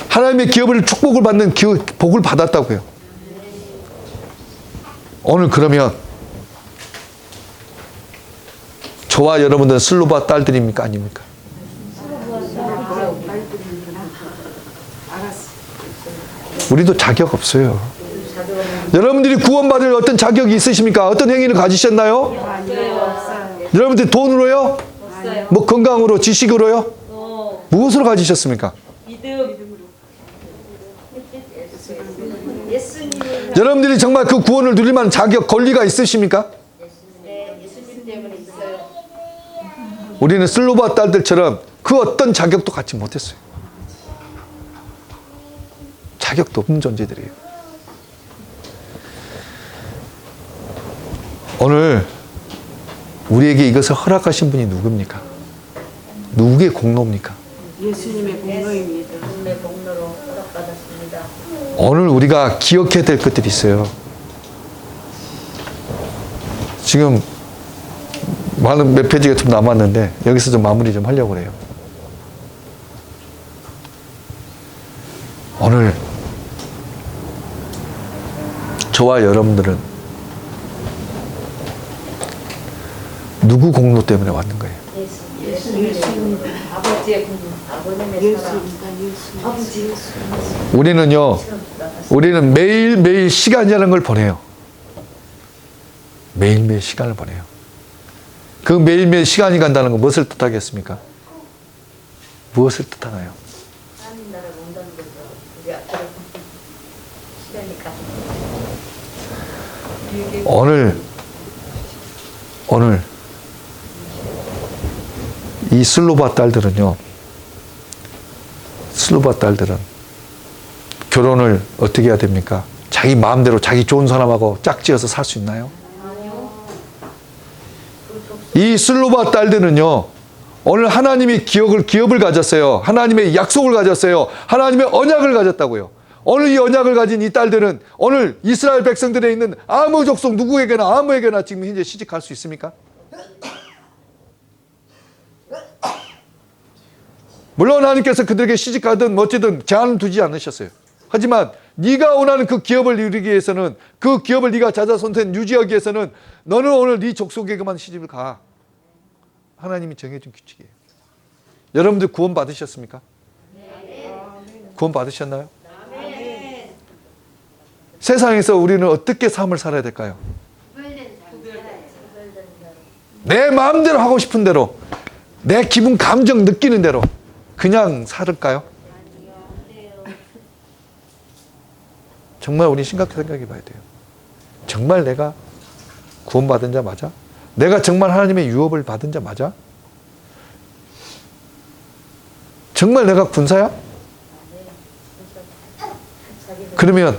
하나님의 기업을 축복을 받는 복을 받았다고요. 오늘 그러면 저와 여러분들은 슬로밧 딸들입니까? 아닙니까? 우리도 자격 없어요. 여러분들이 구원받을 어떤 자격이 있으십니까? 어떤 행위를 가지셨나요? 여러분들 돈으로요? 뭐 건강으로, 지식으로요? 무엇으로 가지셨습니까? 여러분들이 정말 그 구원을 누릴 만한 자격, 권리가 있으십니까? 우리는 슬로밧 딸들처럼 그 어떤 자격도 갖지 못했어요. 자격도 없는 존재들이에요. 오늘 우리에게 이것을 허락하신 분이 누굽니까? 누구의 공로입니까? 예수님의 공로입니다. 허락받았습니다. 오늘 우리가 기억해야 될 것들이 있어요. 지금 많은 몇 페이지가 좀 남았는데 여기서 좀 마무리 좀 하려고 해요. 오늘 저와 여러분들은 누구 공로 때문에 왔는 거예요? 예수님. 아버지의 공부. 아버님의 사랑. 아버지. 우리는 매일매일 시간이라는 걸 보내요. 매일매일 시간을 보내요. 그 매일매일 시간이 간다는 건 무엇을 뜻하겠습니까? 무엇을 뜻하나요? 하나님 나라에 온다는 거죠. 우리 앞으로 시간이니까. 오늘 이 슬로바 딸들은요, 슬로바 딸들은 결혼을 어떻게 해야 됩니까? 자기 마음대로 자기 좋은 사람하고 짝지어서 살 수 있나요? 이 슬로바 딸들은요, 오늘 하나님이 기업을 가졌어요. 하나님의 약속을 가졌어요. 하나님의 언약을 가졌다고요. 오늘 이 언약을 가진 이 딸들은 오늘 이스라엘 백성들에 있는 아무 족속 누구에게나 아무에게나 지금 현재 시집갈 수 있습니까? 물론 하나님께서 그들에게 시집가든 어찌든 제한을 두지 않으셨어요. 하지만 네가 원하는 그 기업을 이루기 위해서는, 그 기업을 네가 자자손손 유지하기 위해서는 너는 오늘 네 족속에게만 시집을 가. 하나님이 정해준 규칙이에요. 여러분들 구원 받으셨습니까? 구원 받으셨나요? 세상에서 우리는 어떻게 삶을 살아야 될까요? 내 마음대로 하고 싶은 대로, 내 기분 감정 느끼는 대로 그냥 살을까요? 정말 우리 심각하게 생각해 봐야 돼요. 정말 내가 구원받은 자 맞아? 내가 정말 하나님의 유업을 받은 자 맞아? 정말 내가 군사야? 그러면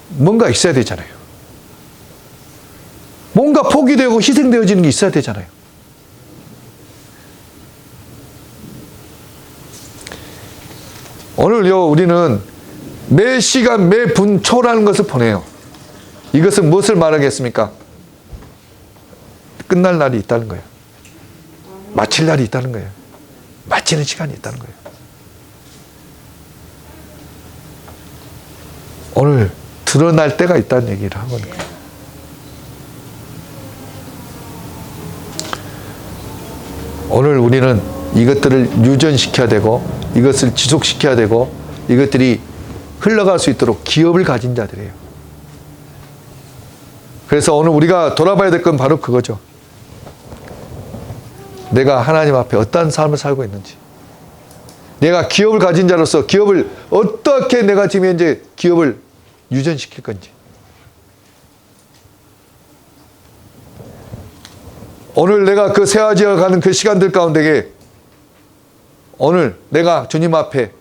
뭔가 있어야 되잖아요. 뭔가 포기되고 희생되어지는 게 있어야 되잖아요. 오늘요, 우리는 매 시간, 매 분 초라는 것을 보내요. 이것은 무엇을 말하겠습니까? 끝날 날이 있다는 거예요. 마칠 날이 있다는 거예요. 마치는 시간이 있다는 거예요. 오늘 드러날 때가 있다는 얘기를 하거든요. 오늘 우리는 이것들을 유전시켜야 되고, 이것을 지속시켜야 되고, 이것들이 흘러갈 수 있도록 기업을 가진 자들이에요. 그래서 오늘 우리가 돌아봐야 될 건 바로 그거죠. 내가 하나님 앞에 어떠한 삶을 살고 있는지, 내가 기업을 가진 자로서 기업을 어떻게 내가 지금 현재 기업을 유전시킬 건지, 오늘 내가 그 세아지어 가는 그 시간들 가운데에 오늘 내가 주님 앞에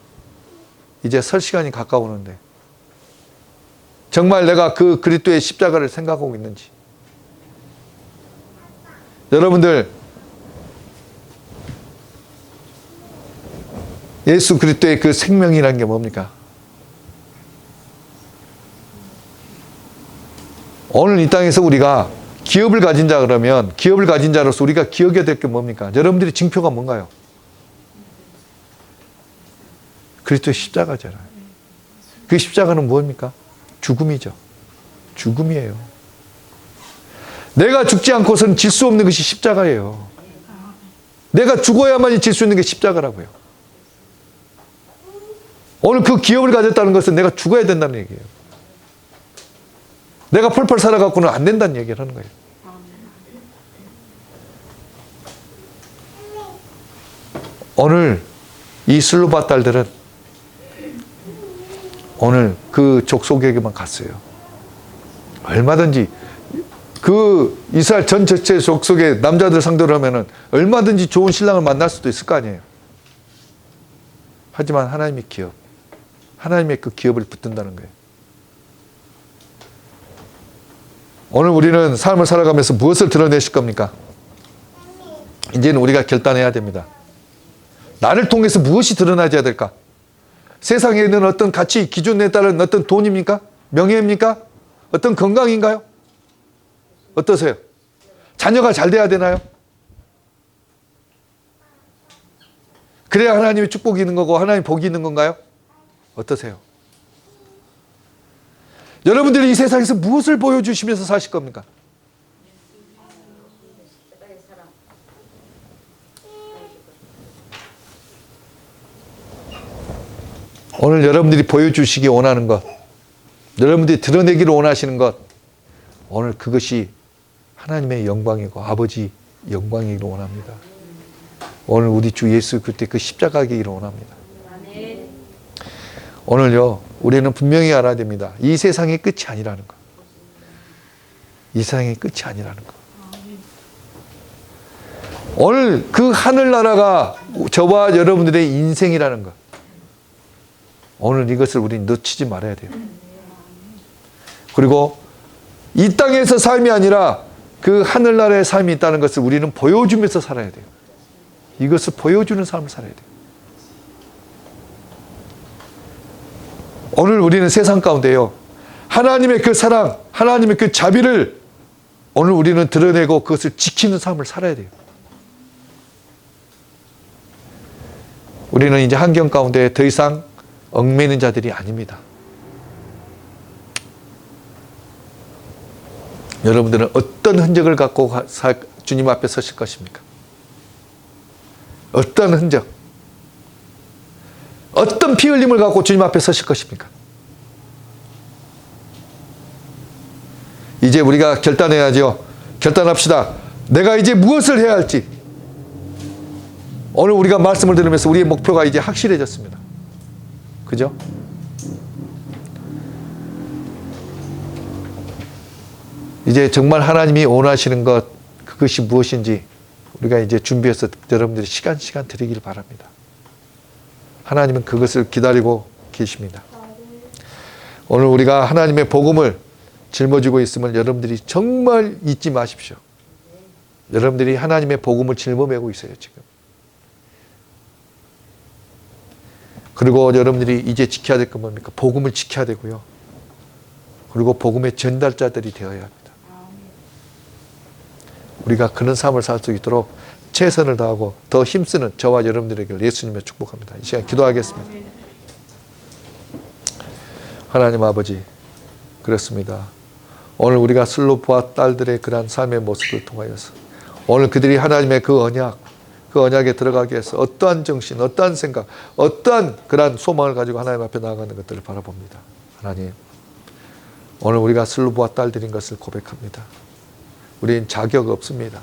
이제 설 시간이 가까우는데 정말 내가 그 그리스도의 십자가를 생각하고 있는지, 여러분들 예수 그리스도의 그 생명이라는 게 뭡니까? 오늘 이 땅에서 우리가 기업을 가진 자 그러면 기업을 가진 자로서 우리가 기억해야 될 게 뭡니까? 여러분들의 징표가 뭔가요? 그리스도의 십자가잖아요. 그 십자가는 무엇입니까? 죽음이죠. 죽음이에요. 내가 죽지 않고서는 질 수 없는 것이 십자가예요. 내가 죽어야만이 질 수 있는 게 십자가라고요. 오늘 그 기업을 가졌다는 것은 내가 죽어야 된다는 얘기예요. 내가 펄펄 살아갖고는 안 된다는 얘기를 하는 거예요. 오늘 이 슬로바 딸들은 오늘 그 족속에게만 갔어요. 얼마든지 그 이스라엘 전 전체 족속의 남자들 상대로 하면은 얼마든지 좋은 신랑을 만날 수도 있을 거 아니에요. 하지만 하나님의 기업, 하나님의 그 기업을 붙든다는 거예요. 오늘 우리는 삶을 살아가면서 무엇을 드러내실 겁니까? 이제는 우리가 결단해야 됩니다. 나를 통해서 무엇이 드러나야 될까? 세상에 있는 어떤 가치 기준에 따른 어떤 돈입니까? 명예입니까? 어떤 건강인가요? 어떠세요? 자녀가 잘 돼야 되나요? 그래야 하나님의 축복이 있는 거고 하나님의 복이 있는 건가요? 어떠세요? 여러분들이 이 세상에서 무엇을 보여주시면서 사실 겁니까? 십자가의 사랑. 오늘 여러분들이 보여주시기 원하는 것, 여러분들이 드러내기를 원하시는 것, 오늘 그것이 하나님의 영광이고 아버지 영광이기를 원합니다. 오늘 우리 주 예수 그때 그 십자가이기를 원합니다. 아멘. 오늘요, 우리는 분명히 알아야 됩니다. 이 세상의 끝이 아니라는 것. 이 세상의 끝이 아니라는 것. 오늘 그 하늘나라가 저와 여러분들의 인생이라는 것. 오늘 이것을 우리는 놓치지 말아야 돼요. 그리고 이 땅에서 삶이 아니라 그 하늘나라의 삶이 있다는 것을 우리는 보여주면서 살아야 돼요. 이것을 보여주는 삶을 살아야 돼요. 오늘 우리는 세상 가운데요, 하나님의 그 사랑, 하나님의 그 자비를 오늘 우리는 드러내고 그것을 지키는 삶을 살아야 돼요. 우리는 이제 환경 가운데 더 이상 얽매이는 자들이 아닙니다. 여러분들은 어떤 흔적을 갖고 주님 앞에 서실 것입니까? 어떤 흔적, 어떤 피 흘림을 갖고 주님 앞에 서실 것입니까? 이제 우리가 결단해야죠. 결단합시다. 내가 이제 무엇을 해야 할지. 오늘 우리가 말씀을 들으면서 우리의 목표가 이제 확실해졌습니다. 그죠? 이제 정말 하나님이 원하시는 것, 그것이 무엇인지 우리가 이제 준비해서 여러분들이 시간 드리길 바랍니다. 하나님은 그것을 기다리고 계십니다. 오늘 우리가 하나님의 복음을 짊어지고 있음을 여러분들이 정말 잊지 마십시오. 여러분들이 하나님의 복음을 짊어매고 있어요, 지금. 그리고 여러분들이 이제 지켜야 될 건 뭡니까? 복음을 지켜야 되고요. 그리고 복음의 전달자들이 되어야 합니다. 우리가 그런 삶을 살 수 있도록 최선을 다하고 더 힘쓰는 저와 여러분들에게 예수님의 축복합니다. 이 시간 기도하겠습니다. 하나님 아버지, 그렇습니다. 오늘 우리가 슬로프와 딸들의 그러한 삶의 모습을 통하여서 오늘 그들이 하나님의 그 언약에 들어가기 위해서 어떠한 정신, 어떠한 생각, 어떠한 그러한 소망을 가지고 하나님 앞에 나아가는 것들을 바라봅니다. 하나님, 오늘 우리가 슬로프와 딸들인 것을 고백합니다. 우리는 자격 없습니다.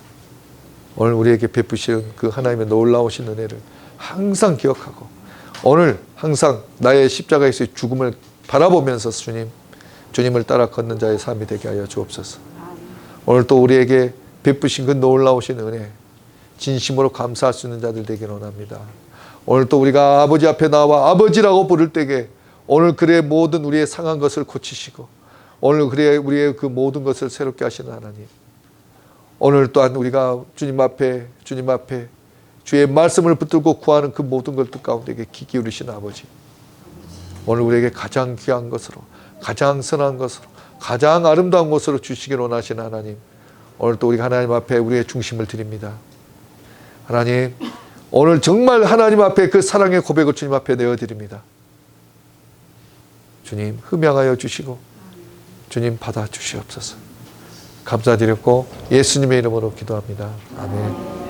오늘 우리에게 베푸시는 그 하나님의 놀라우신 은혜를 항상 기억하고 오늘 항상 나의 십자가에서의 죽음을 바라보면서 주님을 따라 걷는 자의 삶이 되게 하여 주옵소서. 오늘 또 우리에게 베푸신 그 놀라우신 은혜 진심으로 감사할 수 있는 자들 되기를 원합니다. 오늘 또 우리가 아버지 앞에 나와 아버지라고 부를 때에 오늘 그의 모든 우리의 상한 것을 고치시고 오늘 그의 우리의 그 모든 것을 새롭게 하시는 하나님, 오늘 또한 우리가 주님 앞에 주의 말씀을 붙들고 구하는 그 모든 것들 가운데 귀 기울이신 아버지, 오늘 우리에게 가장 귀한 것으로, 가장 선한 것으로, 가장 아름다운 것으로 주시길 원하시는 하나님, 오늘 또 우리가 하나님 앞에 우리의 중심을 드립니다. 하나님, 오늘 정말 하나님 앞에 그 사랑의 고백을 주님 앞에 내어드립니다. 주님 흠양하여 주시고 주님 받아 주시옵소서. 감사드렸고 예수님의 이름으로 기도합니다. 아멘.